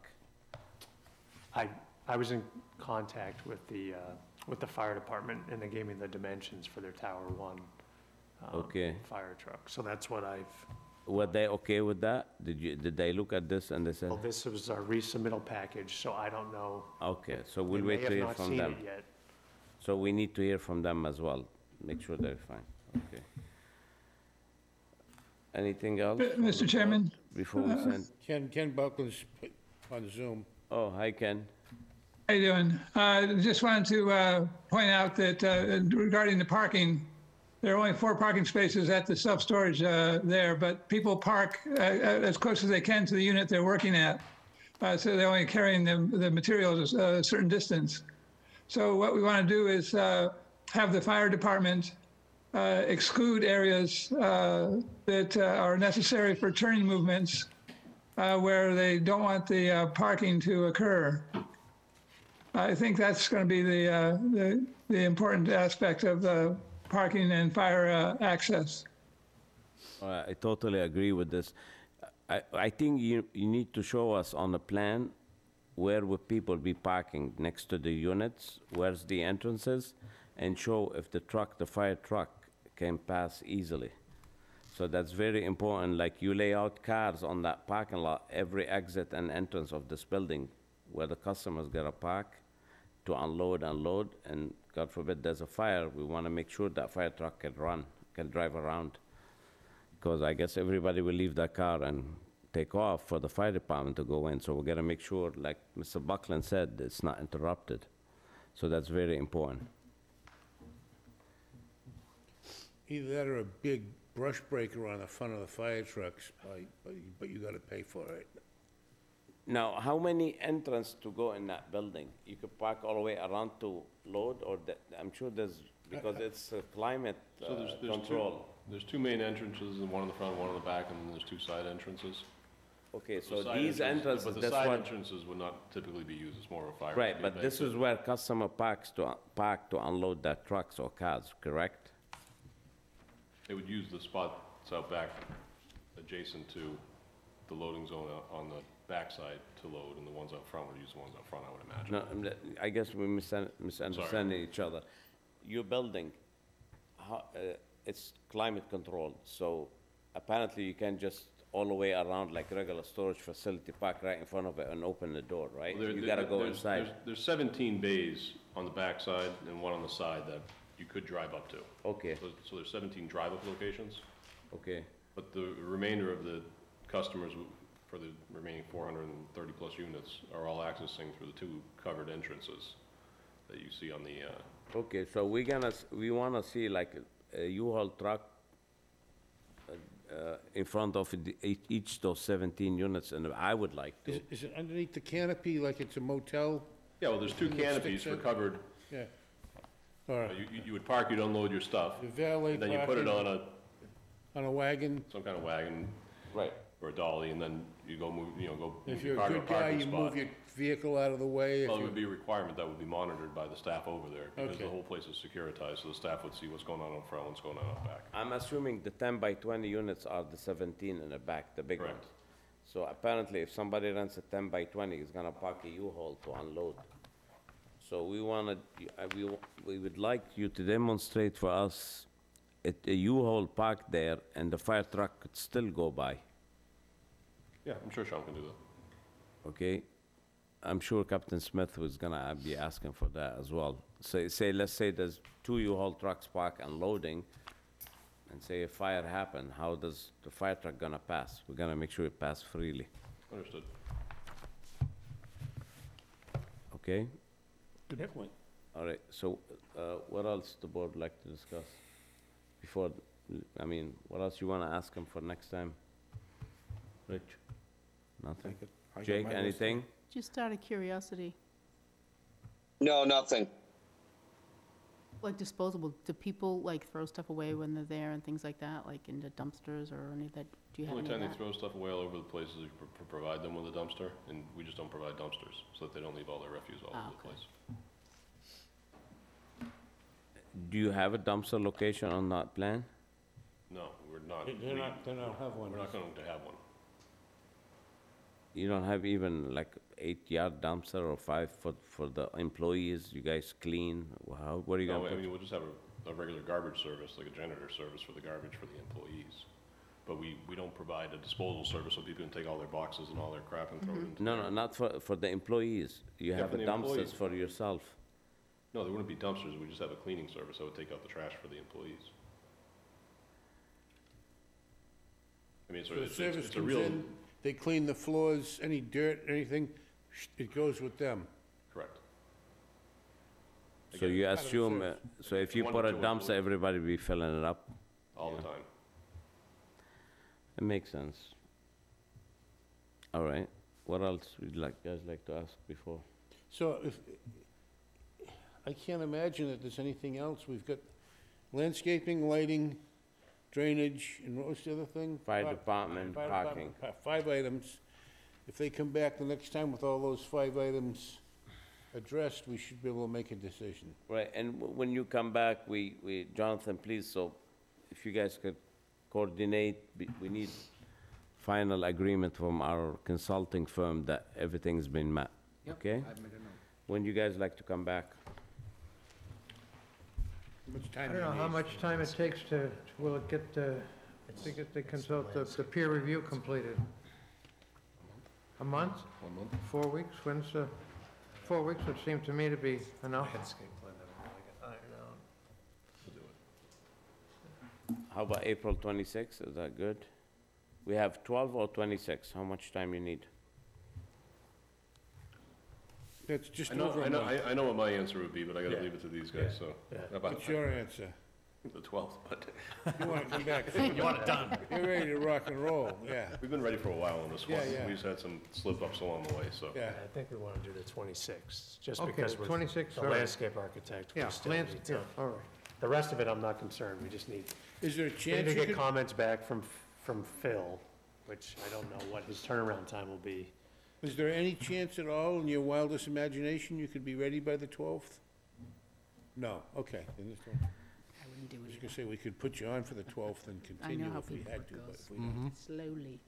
C: I was in contact with the fire department, and they gave me the dimensions for their Tower 1
B: Okay.
C: fire truck, so that's what I've,
B: Were they okay with that? Did they look at this and they said,
C: well, this was our resubmittal package, so I don't know.
B: okay, so
C: They
B: we'll
C: may
B: wait to
C: have
B: hear
C: not
B: from
C: seen
B: them.
C: it yet.
B: So we need to hear from them as well, make sure they're fine, okay. Anything else?
K: Mr. Chairman,
B: Before we send,
A: Ken Buckland's on Zoom.
B: oh, hi Ken.
K: how you doing? Just wanted to point out that regarding the parking, there are only 4 parking spaces at the self-storage there, but people park as close as they can to the unit they're working at. So they're only carrying the materials a certain distance. So what we want to do is have the fire department exclude areas that are necessary for turning movements where they don't want the parking to occur. I think that's going to be the important aspect of the parking and fire access.
B: I totally agree with this. I think you need to show us on the plan where would people be parking next to the units, where's the entrances, and show if the truck, the fire truck, can pass easily. So that's very important, like you lay out cars on that parking lot, every exit and entrance of this building, where the customers gotta park to unload, and God forbid there's a fire, we wanna make sure that fire truck can run, can drive around. Because I guess everybody will leave their car and take off for the fire department to go in, so we gotta make sure, like Mr. Buckland said, it's not interrupted. So that's very important.
A: Either that or a big brush breaker on the front of the fire trucks, but you gotta pay for it.
B: Now, how many entrances to go in that building? You could park all the way around to load, or I'm sure there's, because it's climate
F: So there's
B: control.
F: There's 2 main entrances, and one in the front, one in the back, and then there's 2 side entrances.
B: Okay,
F: The
B: so
F: side
B: these entrances,
F: But the
B: that's
F: side
B: what,
F: entrances would not typically be used, it's more of a fire.
B: right,
F: escape
B: but this
F: exit.
B: is where customer park to unload their trucks or cars, correct?
F: They would use the spots out back adjacent to the loading zone on the backside to load, and the ones out front would use the ones out front, I would imagine.
B: No, I guess we're misunderstanding each other. Your building, it's climate controlled, so apparently you can just all the way around like regular storage facility, park right in front of it and open the door, right?
F: Well,
B: You gotta go inside.
F: There's 17 bays on the backside and one on the side that you could drive up to.
B: Okay,
F: So there's 17 drive-up locations,
B: okay,
F: but the remainder of the customers for the remaining 430-plus units are all accessing through the 2 covered entrances that you see on the,
B: okay, so we wanna see like a U-Haul truck in front of each those 17 units, and I would like to.
A: Is it underneath the canopy like it's a motel?
F: yeah, well, there's 2
A: And it
F: canopies
A: sticks
F: for
A: in?
F: covered,
A: Yeah. Or
F: you would park, you'd unload your stuff,
A: the valet
F: and then you put it
A: parking
F: on
A: on a wagon?
F: some kind of wagon
B: Right.
F: or a dolly, and then you go move, go
A: If
F: move
A: you're
F: your
A: a
F: car to a
A: good guy,
F: parking
A: you
F: spot.
A: move your vehicle out of the way. If
F: Well, it
A: you-
F: would be a requirement that would be monitored by the staff over there, because the
A: Okay.
F: whole place is securitized, so the staff would see what's going on up front, what's going on up back.
B: I'm assuming the 10 by 20 units are the 17 in the back, the big ones.
F: Correct.
B: So apparently, if somebody rents a 10 by 20, he's gonna park a U-Haul to unload. So we would like you to demonstrate for us a U-Haul parked there, and the fire truck could still go by,
F: Yeah, I'm sure Sean can do that.
B: okay? I'm sure Captain Smith was gonna be asking for that as well. Let's say there's 2 U-Haul trucks parked unloading, and say a fire happened, how does the fire truck gonna pass? We're gonna make sure it pass freely.
F: Understood.
B: okay?
A: Good point.
B: All right, so, what else the board would like to discuss before, I mean, what else you wanna ask him for next time? Rich? Nothing?
J: I got
B: Jake,
J: my list.
B: anything?
H: Just out of curiosity,
I: No, nothing.
H: like disposable, do people like throw stuff away when they're there and things like that, like into dumpsters or any of that? Do you have
F: Only
H: any of
F: time they
H: that?
F: throw stuff away all over the place is if you provide them with a dumpster, and we just don't provide dumpsters, so that they don't leave all their refuse all
H: Ah,
F: over the
H: okay.
F: place.
B: Do you have a dumpster location on that plan?
F: No, we're not.
A: They don't have one.
F: We're not going to have one.
B: You don't have even like 8-yard dumpster or 5 for the employees, you guys clean? How, what are you
F: No,
B: gonna
F: I
B: put?
F: mean, we'll just have a regular garbage service, like a janitor service for the garbage for the employees. But we don't provide a disposal service so people can take all their boxes and all their crap and throw it into.
B: No, no, not for the employees. You
F: Yeah,
B: have
F: for
B: a
F: the
B: dumpsters
F: employees.
B: for yourself.
F: No, there wouldn't be dumpsters, we just have a cleaning service that would take out the trash for the employees. I mean, so
A: So the
F: it's
A: service
F: a
A: comes
F: real,
A: in, they clean the floors, any dirt, anything, it goes with them.
F: correct.
B: So
F: Again,
B: you
A: part of the
B: assume,
A: service.
B: so if you
F: One
B: put
F: or
B: a
F: two
B: dumpster,
F: employees.
B: everybody be filling it up?
F: All the time.
B: It makes sense. All right, what else would guys like to ask before?
A: So if, I can't imagine that there's anything else. We've got landscaping, lighting, drainage, and what was the other thing?
B: Fire department,
A: Fire
B: parking.
A: department, 5 items. If they come back the next time with all those 5 items addressed, we should be able to make a decision.
B: Right, and when you come back, Jonathan, please, so if you guys could coordinate, we need final agreement from our consulting firm that everything's been met, okay?
E: I've made a note.
B: When you guys like to come back?
A: How much
D: I
A: time
D: don't
A: do
D: know
A: you
D: how
A: need?
D: much time it takes will it get, to get the peer review completed? A month?
F: 1 month?
D: 4 weeks? 4 weeks would seem to me to be enough.
B: How about April 26th, is that good? We have 12 or 26, how much time you need?
A: That's just
F: I know,
A: over
F: I
A: a
F: know,
A: month.
F: I know what my answer would be, but I gotta
C: Yeah.
F: leave it to these guys, so. About
A: What's your answer?
F: the 12th, but
A: You want to come back?
G: You want it done.
A: You're ready to rock and roll, yeah,
F: we've been ready for a while on this one.
A: Yeah, yeah.
F: We've just had some slip-ups along the way, so.
A: yeah.
C: I think we want to do the 26th, just
D: Okay,
C: because we're
D: 26,
C: the
D: all right.
C: landscape architect. We
D: Yeah,
C: still need
D: yeah,
C: to.
D: all right.
C: The rest of it, I'm not concerned. We just need,
A: Is there a
C: we need
A: chance
C: to
A: you
C: get
A: could,
C: comments back from Phil, which I don't know what his turnaround time will be.
A: is there any chance at all in your wildest imagination you could be ready by the 12th? No, okay. Then this one-
H: I wouldn't do
A: I was
H: it
A: gonna
H: either.
A: say, we could put you on for the 12th and
H: I
A: continue
H: know how
A: if we
H: people
A: had
H: it
A: to, but
H: goes.
A: if we don't.
H: Slowly.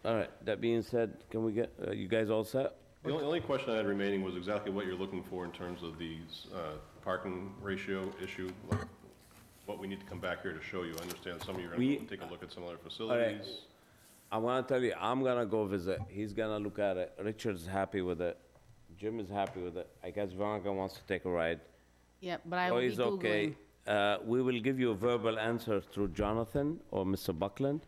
B: All right, that being said, can we get, you guys all set?
F: The only question I had remaining was exactly what you're looking for in terms of the parking ratio issue, like what we need to come back here to show you. I understand some of you are
B: We-
F: going to take a look at some other facilities.
B: I wanna tell you, I'm gonna go visit, he's gonna look at it, Richard's happy with it, Jim is happy with it, I guess Veronica wants to take a ride.
H: Yeah, but I will be
B: Joey's okay.
H: Googling.
B: We will give you a verbal answer through Jonathan or Mr. Buckland,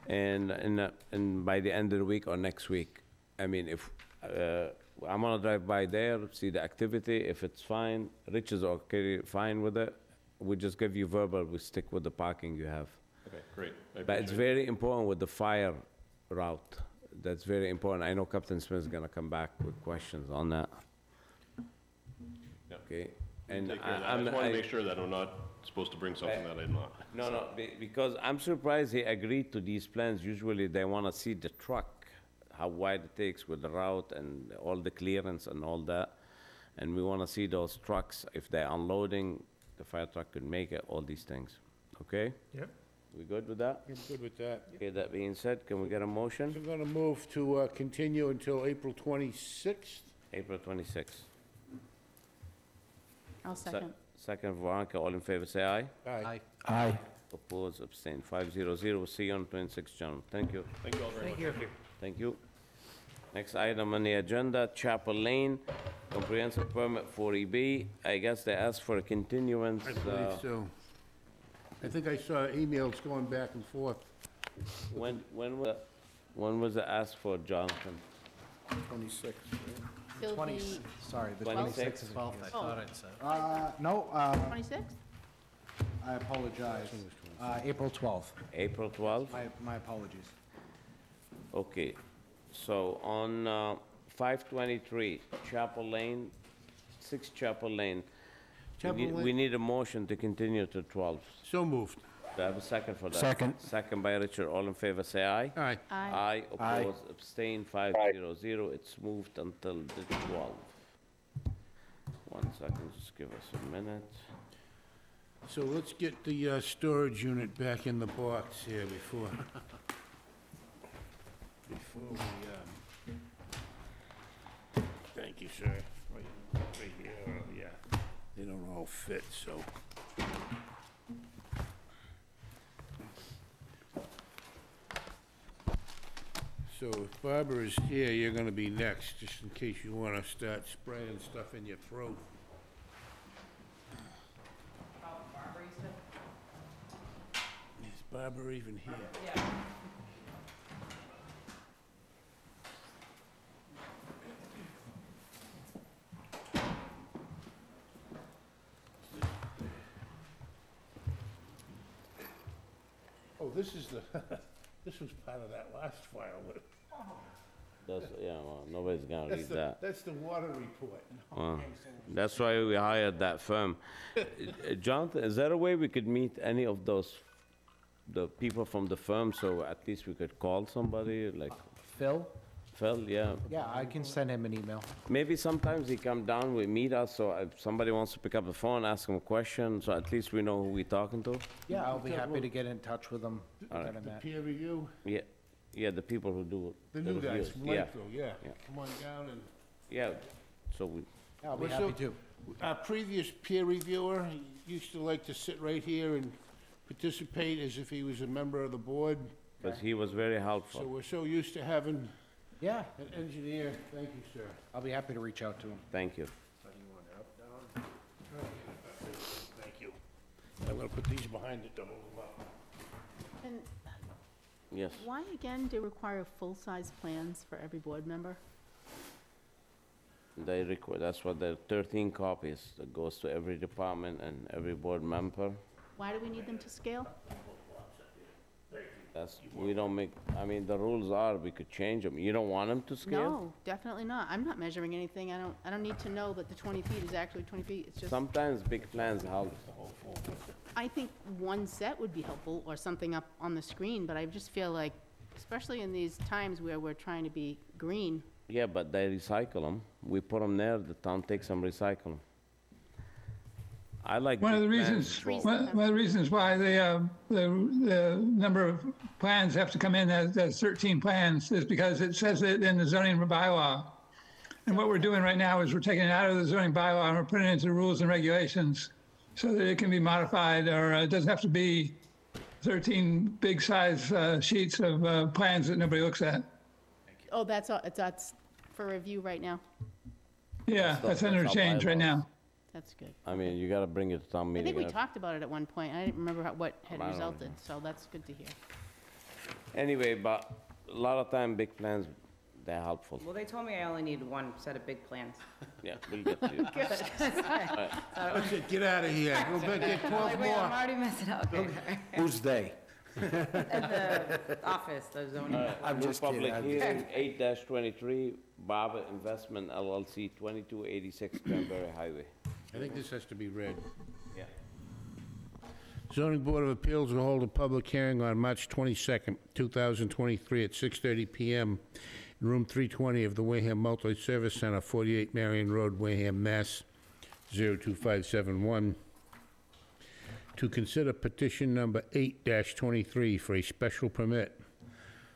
B: and by the end of the week or next week. I mean, if, I'm gonna drive by there, see the activity, if it's fine, Rich is okay, fine with it, we just give you verbal, we stick with the parking you have.
F: Okay, great. I
B: But it's
F: appreciate it.
B: very important with the fire route, that's very important. I know Captain Smith's gonna come back with questions on that.
F: Yeah.
B: Okay? And
F: Take care of that. I
B: I'm-
F: just want
B: I-
F: to make sure that I'm not supposed to bring something that I'm not.
B: No, because I'm surprised he agreed to these plans. Usually they want to see the truck, how wide it takes with the route and all the clearance and all that. And we want to see those trucks, if they're unloading, the fire truck could make it, all these things. Okay?
C: Yep.
B: We good with that?
A: I'm good with that.
B: Okay, that being said, can we get a motion?
A: I'm gonna move to continue until April 26th.
B: April 26th.
H: I'll
B: Se-
H: second.
B: Second, Veronica, all in favor, say aye.
A: Aye.
J: Aye.
B: Oppose, abstain, 500. We'll see you on 26, John. Thank you.
F: Thank you all very much.
D: Thank you.
B: Thank you. Next item on the agenda, Chapel Lane, comprehensive permit 40B. I guess they asked for a continuance.
A: I believe so. I think I saw emails going back and forth.
B: When was it asked for, Jonathan?
J: 26.
H: till the
E: 20, sorry, the
B: 26th.
E: 26th. is a
G: 12th, I
E: case.
G: thought I'd said.
E: No,
H: 26th?
E: I apologize. April 12th.
B: April 12th?
E: My apologies.
B: Okay, so on 523 Chapel Lane, 6 Chapel Lane,
A: Chapel
B: we
A: Lane.
B: need a motion to continue to 12th.
A: So moved.
B: Do I have a second for that?
J: Second.
B: Second by Richard, all in favor, say aye.
A: All right.
H: Aye.
B: Aye, oppose, abstain, 500. It's moved until the 12th. 1 second, just give us a minute.
A: So let's get the storage unit back in the box here before we, thank you, sir. Right here, yeah. They don't all fit, so. So if Barbara is here, you're gonna be next, just in case you wanna start spraying stuff in your throat. Is Barbara even here? Oh, this is the, this was part of that last file.
B: That's, yeah, well, nobody's gonna read that.
A: That's the water report.
B: That's why we hired that firm. Jonathan, is there a way we could meet any of those, the people from the firm, so at least we could call somebody, like
E: Phil?
B: Phil, yeah?
E: Yeah, I can send him an email.
B: Maybe sometimes he come down, we meet us, so if somebody wants to pick up the phone, ask him a question, so at least we know who we talking to.
E: Yeah, I'll be happy to get in touch with him.
B: All right.
E: Get him
A: The
E: at-
A: peer review,
B: Yeah, the people who do
A: the new guys,
B: reviews. Yeah,
A: Lakeville, yeah.
B: Yeah.
A: Come on down and.
B: yeah, so we,
E: Yeah, I'll be
A: Well, so-
E: happy to.
A: Our previous peer reviewer used to like to sit right here and participate as if he was a member of the board.
B: but he was very
A: So
B: helpful.
A: we're so used to having
E: Yeah,
A: an engineer. Thank you, sir.
E: I'll be happy to reach out to him.
B: Thank you.
A: Thank you. I'm gonna put these behind it, double them up.
H: And
B: Yes.
H: why again do you require full-size plans for every board member?
B: They require, that's what the 13 copies that goes to every department and every board member.
H: Why do we need them to scale?
B: That's, we don't make, I mean, the rules are, we could change them. You don't want them to scale?
H: No, definitely not. I'm not measuring anything. I don't need to know that the 20 feet is actually 20 feet. It's just,
B: Sometimes big plans help.
H: I think one set would be helpful or something up on the screen, but I just feel like, especially in these times where we're trying to be green,
B: Yeah, but they recycle them. We put them there, the town takes them, recycle them. I like
K: One of the
B: big plans
K: reasons,
B: as well.
K: one of the reasons why the number of plans have to come in as 13 plans is because it says it in the zoning bylaw. And what we're doing right now is we're taking it out of the zoning bylaw and we're putting it into the rules and regulations so that it can be modified, or it doesn't have to be 13 big size sheets of plans that nobody looks at.
H: oh, that's for review right now.
K: Yeah, that's under
B: That's our
K: change right
B: bylaws.
K: now.
H: That's good.
B: I mean, you gotta bring it to town
H: I
B: meeting.
H: think we talked about it at one point. I didn't remember what had
B: I don't
H: resulted, so that's good to hear.
B: Anyway, but a lot of time, big plans, they're helpful.
L: Well, they told me I only need one set of big plans.
B: Yeah, we'll get to you.
A: That's it, get out of here. Go back, get 12
L: Wait, I'm
A: more.
L: already messing up. Okay.
J: Who's they?
L: At the office, the zoning.
J: I'm just kidding.
B: Public hearing, 8-23, Barber Investment LLC, 2286 Cranberry Highway.
A: I think this has to be read.
B: Yeah.
A: Zoning Board of Appeals will hold a public hearing on March 22nd, 2023 at 6:30 PM in room 320 of the Wareham Multi-Service Center, 48 Marion Road, Wareham, Mass. 02571, to consider petition number 8-23 for a special permit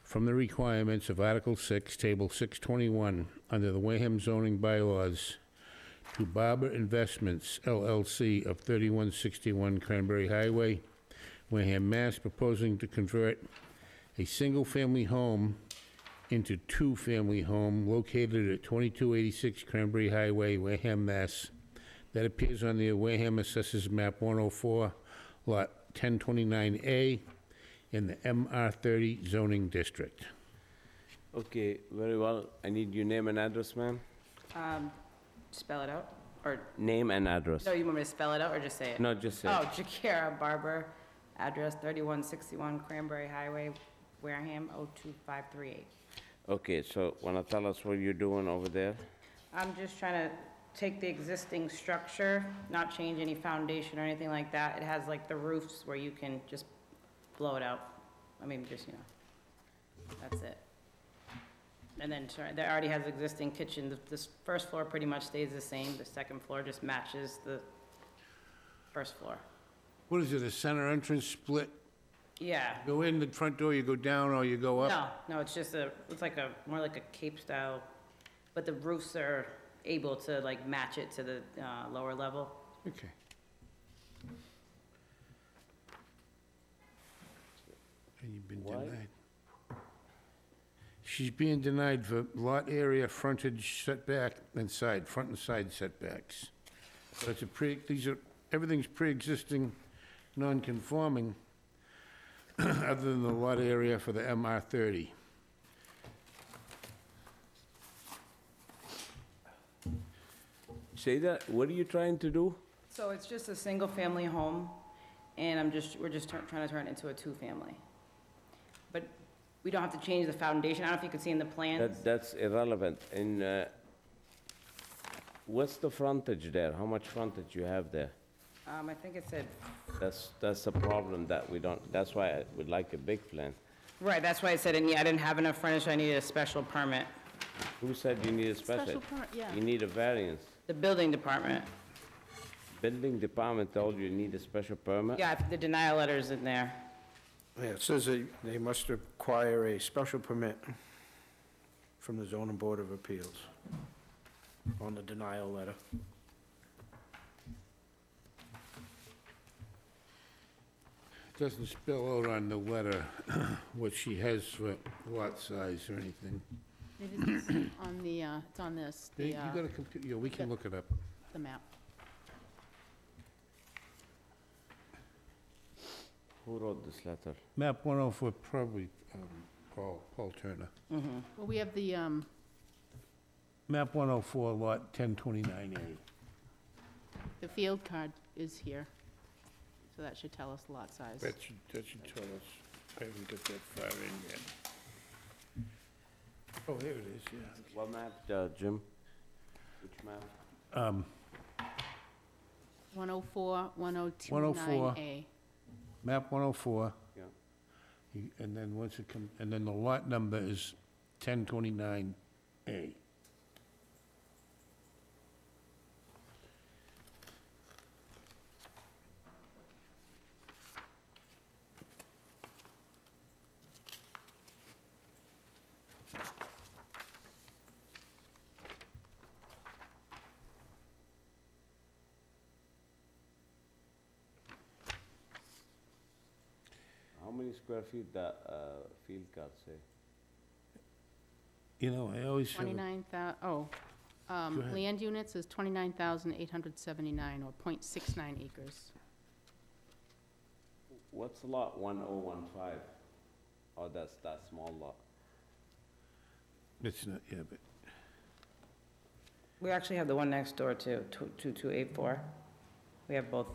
A: from the requirements of Article 6, Table 621, under the Wareham zoning bylaws, to Barber Investments LLC of 3161 Cranberry Highway, Wareham, Mass., proposing to convert a single-family home into two-family home located at 2286 Cranberry Highway, Wareham, Mass., that appears on the Wareham Assessors Map 104, Lot 1029A, in the MR30 zoning district.
B: Okay, very well. I need your name and address, ma'am.
L: Spell it out, or,
B: Name and address.
L: no, you want me to spell it out, or just say it?
B: No, just say it.
L: Oh, Jakira Barber, address 3161 Cranberry Highway, Wareham, 02538.
B: Okay, so wanna tell us what you're doing over there?
L: I'm just trying to take the existing structure, not change any foundation or anything like that. It has like the roofs where you can just blow it out. I mean, just, that's it. And then, there already has existing kitchen. This first floor pretty much stays the same. The second floor just matches the first floor.
A: What is it, a center entrance split?
L: Yeah.
A: Go in the front door, you go down, or you go up?
L: No, it's just it's like more like a cape style, but the roofs are able to like match it to the lower level.
A: Okay. And you've been
B: Why?
A: denied. She's being denied for lot area, frontage, setback, and side, front and side setbacks. So it's everything's pre-existing, non-conforming, other than the lot area for the MR 30.
B: Say that, what are you trying to do?
L: So it's just a single-family home, and we're just trying to turn it into a two-family. But we don't have to change the foundation. I don't know if you can see in the plans.
B: That's irrelevant. And what's the frontage there? How much frontage you have there?
L: I think it said,
B: That's the problem that we don't, that's why I would like a big plan.
L: right, that's why I said, I didn't have enough frontage, so I needed a special permit.
B: Who said you need a special?
H: Special permit, yeah.
B: You need a variance.
L: The building department.
B: Building department told you need a special permit?
L: Yeah, the denial letter's in there.
J: Yeah, it says they must require a special permit from the zoning board of appeals on the denial letter.
A: Doesn't spill out on the letter what she has for lot size or anything.
H: It is on the, it's on this,
A: You got a computer, yeah, we can look it up.
H: the map.
B: Who wrote this letter?
A: Map 104, probably Paul Turner.
H: Well, we have the,
A: Map 104, lot 1029A.
H: the field card is here, so that should tell us the lot size.
A: That should tell us. I haven't got that far in yet. Oh, here it is, yeah.
B: What map, Jim? Which map?
H: 104, 102,
A: 104.
H: 9A.
A: Map 104.
B: Yeah.
A: And then once it comes, and then the lot number is 1029A.
B: How many square feet that field card say?
A: You know, I always have,
H: 29,000,
A: ahead.
H: land units is 29,879, or .69 acres.
B: What's lot 1015? Oh, that's that small lot.
A: it's not, yeah, but,
L: We actually have the one next door too, 2284. We have both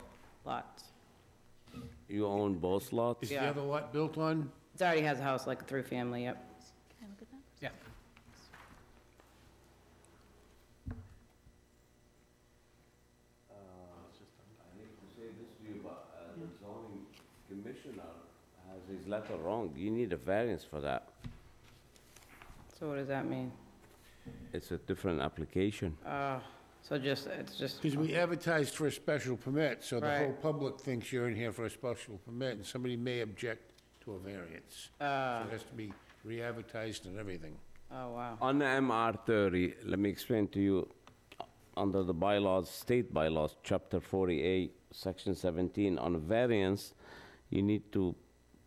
L: lots.
B: You own both lots?
A: is the
L: Yeah.
A: other lot built on?
L: It already has a house, like a three-family, yep.
H: Can I look at that?
G: Yeah.
B: I hate to say this to you, but the zoning commissioner has his letter wrong. You need a variance for that.
L: So what does that mean?
B: It's a different application.
L: So it's just,
A: Because we advertised for a special permit, so the whole
L: Right.
A: public thinks you're in here for a special permit, and somebody may object to a variance. So it has to be re-advertised and everything.
L: oh, wow.
B: On the MR 30, let me explain to you, under the bylaws, state bylaws, chapter 48, section 17, on a variance, you need to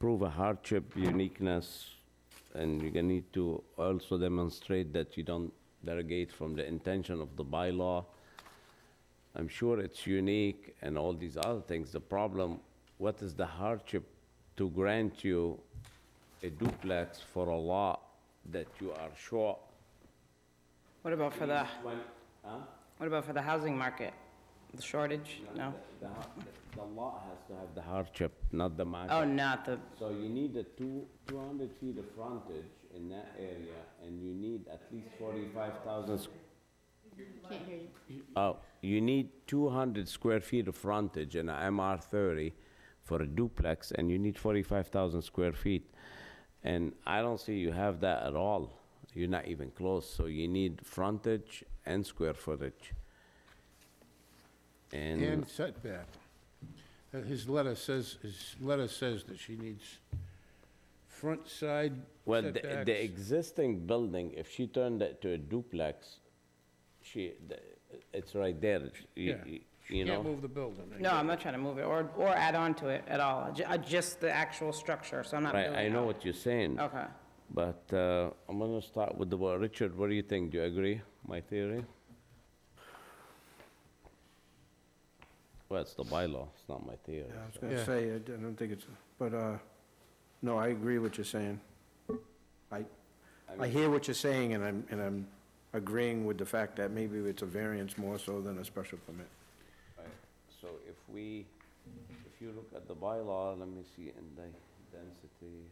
B: prove a hardship, uniqueness, and you're gonna need to also demonstrate that you don't derogate from the intention of the bylaw. I'm sure it's unique and all these other things. The problem, what is the hardship to grant you a duplex for a lot that you are short?
L: What about for the, What about for the housing market? The shortage? No?
B: The lot has to have the hardship, not the market.
L: Oh, not the,
B: So you need a 200 feet of frontage in that area, and you need at least 45,000.
H: Can't hear you.
B: Oh, you need 200 square feet of frontage in a MR 30 for a duplex, and you need 45,000 square feet. And I don't see you have that at all. You're not even close, so you need frontage and square footage.
A: And setback. His letter says that she needs front, side
B: Well,
A: setbacks.
B: the existing building, if she turned it to a duplex, it's right there,
A: Yeah,
B: you
A: she
B: know?
A: can't move the building.
L: no, I'm not trying to move it or add on to it at all. Just the actual structure, so I'm not
B: Right,
L: building
B: I know
L: out.
B: what you're saying.
L: Okay.
B: But I'm gonna start with Richard, what do you think? Do you agree, my theory? Well, it's the bylaw, it's not my theory.
J: Yeah, I was
B: so.
J: gonna
A: Yeah.
J: say, I don't think it's, but, no, I agree what you're saying. I
B: mean-
J: hear what you're saying, and I'm agreeing with the fact that maybe it's a variance more so than a special permit.
B: Right, so if you look at the bylaw, let me see, in the density.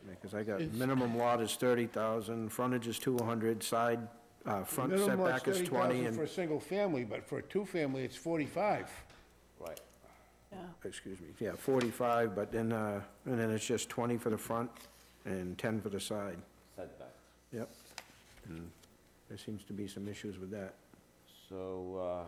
J: Because I got minimum lot is 30,000, frontage is 200, side, front
A: Minimum lot's
J: setback is 20,
A: 30,000 for a
J: and,
A: single family, but for a two-family, it's 45.
B: Right.
J: excuse me, yeah, 45, but then, and then it's just 20 for the front and 10 for the side.
B: Setback.
J: Yep. And there seems to be some issues with that.
B: So,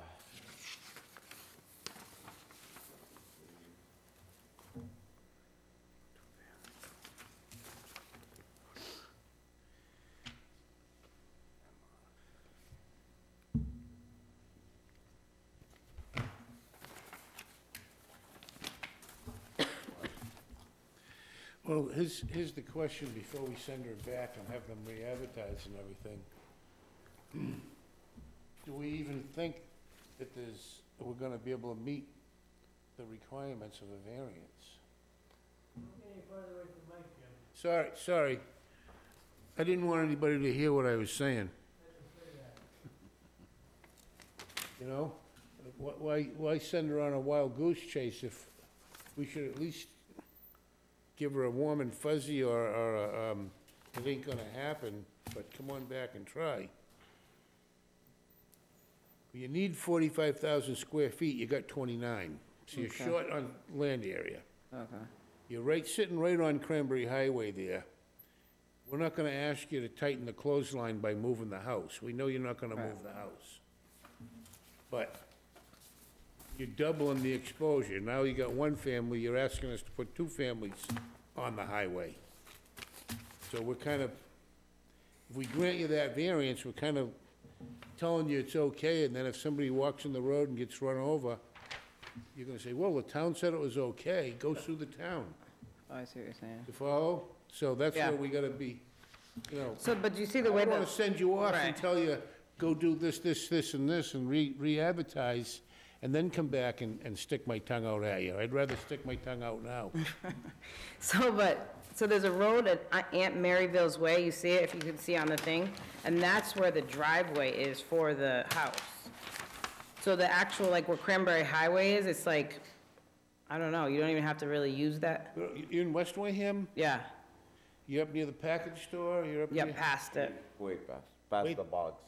A: Well, here's the question before we send her back and have them re-advertise and everything. Do we even think that we're gonna be able to meet the requirements of a variance? Sorry. I didn't want anybody to hear what I was saying. You know? Why send her on a wild goose chase if we should at least give her a warm and fuzzy or it ain't gonna happen, but come on back and try. You need 45,000 square feet, you got 29, so you're
L: Okay.
A: short on land area.
L: Okay.
A: You're sitting right on Cranberry Highway there. We're not gonna ask you to tighten the clothesline by moving the house. We know you're not gonna move the house. But you're doubling the exposure. Now you got one family, you're asking us to put two families on the highway. So we're kind of, if we grant you that variance, we're kind of telling you it's okay, and then if somebody walks in the road and gets run over, you're gonna say, well, the town said it was okay, go sue the town.
L: Oh, I see what you're saying.
A: You follow? So that's
L: Yeah.
A: where we gotta be, you know.
L: So, but do you see
A: I
L: the way
A: don't
L: that...
A: wanna send you off and
L: Right.
A: tell you, go do this, and this, and re-advertise, and then come back and stick my tongue out at you. I'd rather stick my tongue out now.
L: So there's a road at Aunt Maryville's Way, you see it, if you can see on the thing, and that's where the driveway is for the house. So the actual, like where Cranberry Highway is, it's like, I don't know, you don't even have to really use that.
A: You're in West Wareham?
L: Yeah,
A: You up near the package store? You're up
L: yeah,
A: near?
L: past it.
B: way past
A: Wait.
B: the bogs,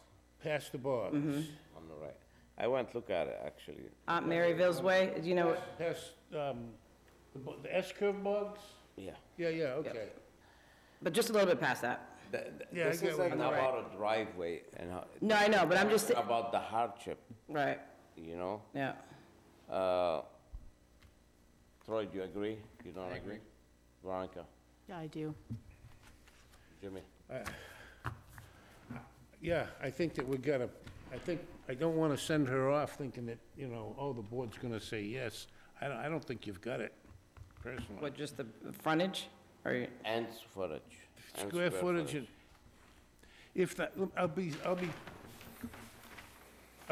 A: Past the bogs.
L: Mm-hmm.
B: on the right. I went look at it, actually.
L: Aunt Maryville's Way, do you know,
A: Past, the S-curve bogs?
B: Yeah.
A: Yeah, okay.
L: but just a little bit past that.
A: Yeah, I
B: This
A: get what
B: isn't
A: you're-
B: about a driveway and how.
L: No, I know, but I'm just,
B: About the hardship,
L: right,
B: you know?
L: yeah.
B: Troy, do you agree? You don't agree? Veronica,
H: Yeah, I do.
B: Jimmy?
A: Yeah, I think that we gotta, I don't wanna send her off thinking that, you know, oh, the board's gonna say yes. I don't think you've got it, personally.
L: What, just the frontage, or,
B: And footage. and
A: Square footage, and if that, I'll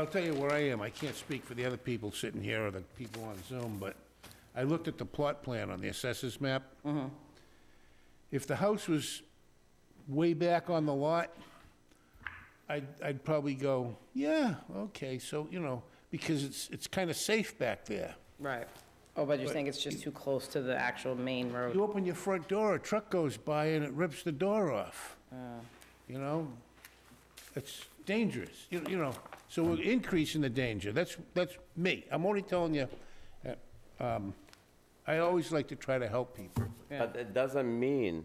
A: tell you where I am. I can't speak for the other people sitting here or the people on Zoom, but I looked at the plot plan on the assessors map. If the house was way back on the lot, I'd probably go, yeah, okay, so, you know, because it's kind of safe back there.
L: Right. Oh, but you're
A: But
L: saying it's just too close to the actual main road?
A: You open your front door, a truck goes by and it rips the door off. You know? It's dangerous, you know, so we're increasing the danger. That's me. I'm only telling you, I always like to try to help people.
L: Yeah.
B: But it doesn't mean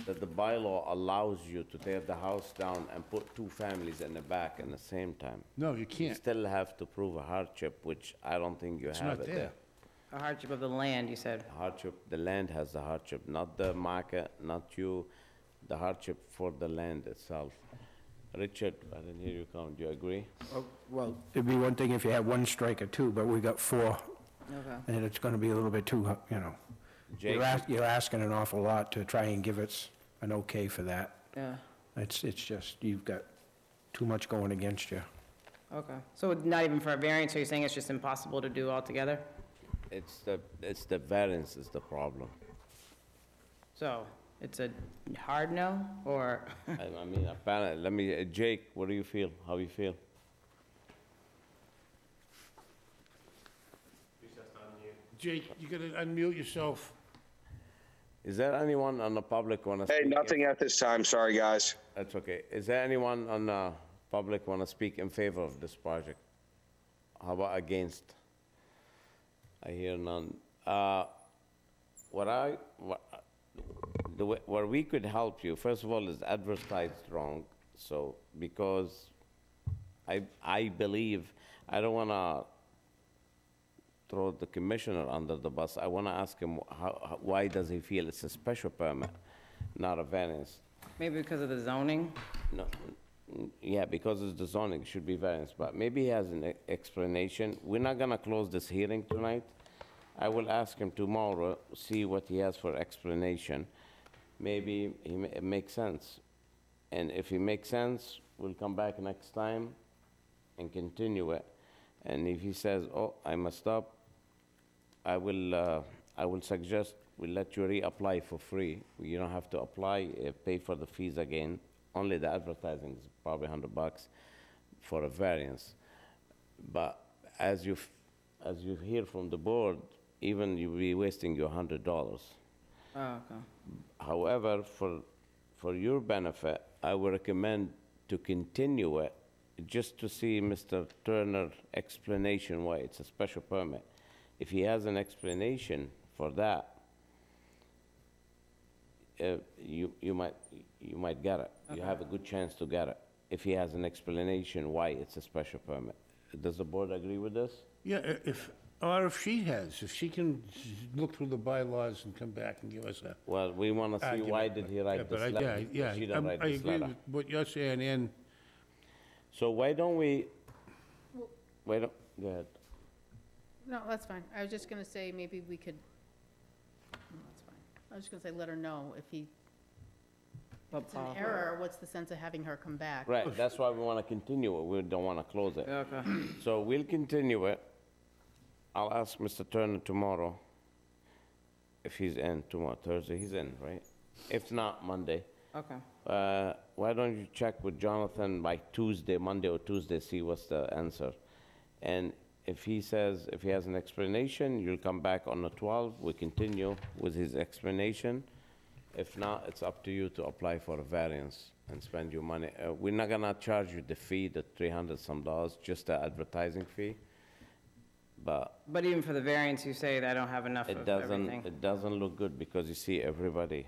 B: that the bylaw allows you to tear the house down and put two families in the back at the same time.
A: No, you
B: You
A: can't.
B: still have to prove a hardship, which I don't think you
A: It's
B: have
A: not
B: it
A: there.
B: there.
L: A hardship of the land, you said?
B: Hardship, the land has the hardship, not the market, not you, the hardship for the land itself. Richard, I didn't hear you count, do you agree?
J: Well, it'd be one thing if you had one strike or two, but we got four,
L: Okay.
J: and it's gonna be a little bit too, you know.
B: Jake?
J: You're asking an awful lot to try and give us an okay for that.
L: Yeah,
J: It's just, you've got too much going against you.
L: okay. So not even for a variance, so you're saying it's just impossible to do altogether?
B: It's the variance is the problem.
L: So it's a hard no, or?
B: I mean, apparently, Jake, what do you feel? How you feel?
A: Jake, you gotta unmute yourself.
B: Is there anyone on the public wanna
I: Hey,
B: speak?
I: nothing at this time. Sorry, guys.
B: That's okay. Is there anyone on the public wanna speak in favor of this project? How about against? I hear none. Where we could help you, first of all, is advertised wrong, so, because I believe, I don't wanna throw the commissioner under the bus. I wanna ask him why does he feel it's a special permit, not a variance?
L: Maybe because of the zoning?
B: No, yeah, because it's the zoning, it should be variance, but maybe he has an explanation. We're not gonna close this hearing tonight. I will ask him tomorrow, see what he has for explanation. Maybe it makes sense. And if it makes sense, we'll come back next time and continue it. And if he says, oh, I messed up, I will suggest we let you reapply for free. You don't have to apply, pay for the fees again. Only the advertising is probably $100 for a variance. But as you hear from the board, even you'll be wasting your $100.
L: Oh, okay.
B: However, for your benefit, I would recommend to continue it, just to see Mr. Turner's explanation why it's a special permit. If he has an explanation for that, you might get it. You have a good chance to get it, if he has an explanation why it's a special permit. Does the board agree with this?
A: Yeah, if she can look through the bylaws and come back and give us a
B: Well, we want to see
A: argument.
B: why did he write
A: but
B: this letter?
A: Yeah,
B: She didn't write
A: I
B: this
A: agree
B: letter.
A: with what you're saying, and
B: So why don't we, go ahead.
H: No, that's fine. I was just gonna say, maybe we could, no, that's fine. I was just gonna say, let her know if it's an error, what's the sense of having her come back?
B: Right, that's why we want to continue it, we don't want to close it.
L: Okay.
B: So we'll continue it. I'll ask Mr. Turner tomorrow if he's in tomorrow, Thursday, he's in, right? If not, Monday.
L: Okay.
B: Why don't you check with Jonathan by Tuesday, Monday or Tuesday, see what's the answer? And if he says, if he has an explanation, you'll come back on the 12th, we continue with his explanation. If not, it's up to you to apply for a variance and spend your money. We're not gonna charge you the fee, the $300-some, just the advertising fee. But
L: But even for the variance, you say that I don't have enough of everything?
B: it doesn't look good because you see everybody,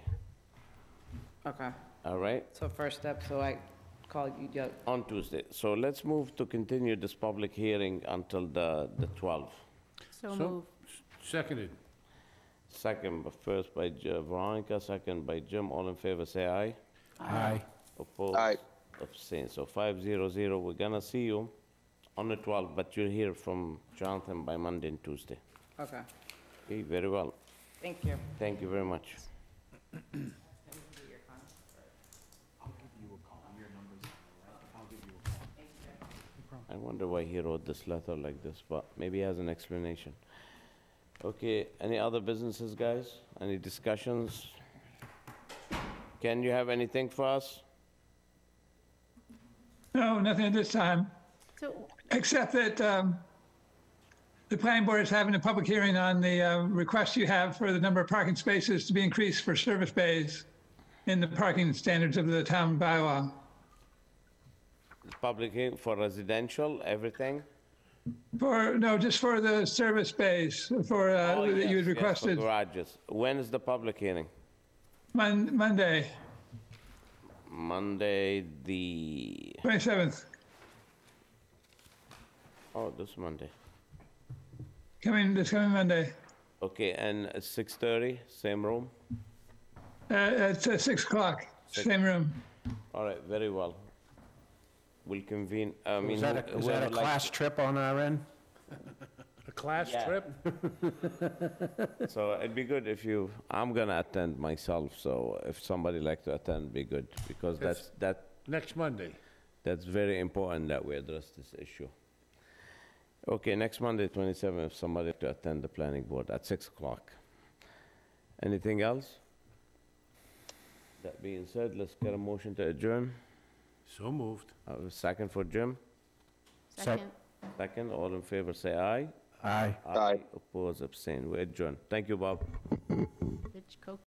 L: Okay.
B: all right?
L: So first step, so I call you, yeah,
B: On Tuesday. So let's move to continue this public hearing until the 12th.
H: So move.
A: seconded.
B: Second, but first by Veronica, second by Jim. All in favor, say aye.
J: Aye.
B: Opposed?
I: Aye.
B: Abstain. So 500, we're gonna see you on the 12th, but you'll hear from Jonathan by Monday and Tuesday.
L: okay.
B: Okay, very well.
L: Thank you.
B: Thank you very much. I wonder why he wrote this letter like this, but maybe he has an explanation. Okay, any other businesses, guys? Any discussions? Ken, you have anything for us?
K: No, nothing at this time,
H: So,
K: except that the planning board is having a public hearing on the request you have for the number of parking spaces to be increased for service bays in the parking standards of the town bylaw.
B: Public hearing for residential, everything?
K: No, just for the service bays, for,
B: Oh,
K: that you
B: yes,
K: had
B: yes,
K: requested.
B: for garages. When is the public hearing?
K: Monday,
B: Monday, the,
K: 27th,
B: oh, this Monday.
K: this coming Monday.
B: Okay, and at 6:30, same room?
K: It's 6 o'clock, same room.
B: All right, very well. We'll convene, I mean.
J: Is that a
B: whoever likes-
J: class trip on our end?
A: A class
B: Yeah.
A: trip?
B: So it'd be good if you, I'm gonna attend myself, so if somebody like to attend, be good, because
A: Next Monday.
B: that's very important that we address this issue. Okay, next Monday, 27th, if somebody to attend the planning board at 6 o'clock. Anything else? That being said, let's get a motion to adjourn.
A: So moved.
B: A second for Jim.
H: second.
B: Second, all in favor, say aye.
J: Aye.
I: Aye.
B: Oppose, abstain, we adjourn. Thank you, Bob.
H: Rich Coke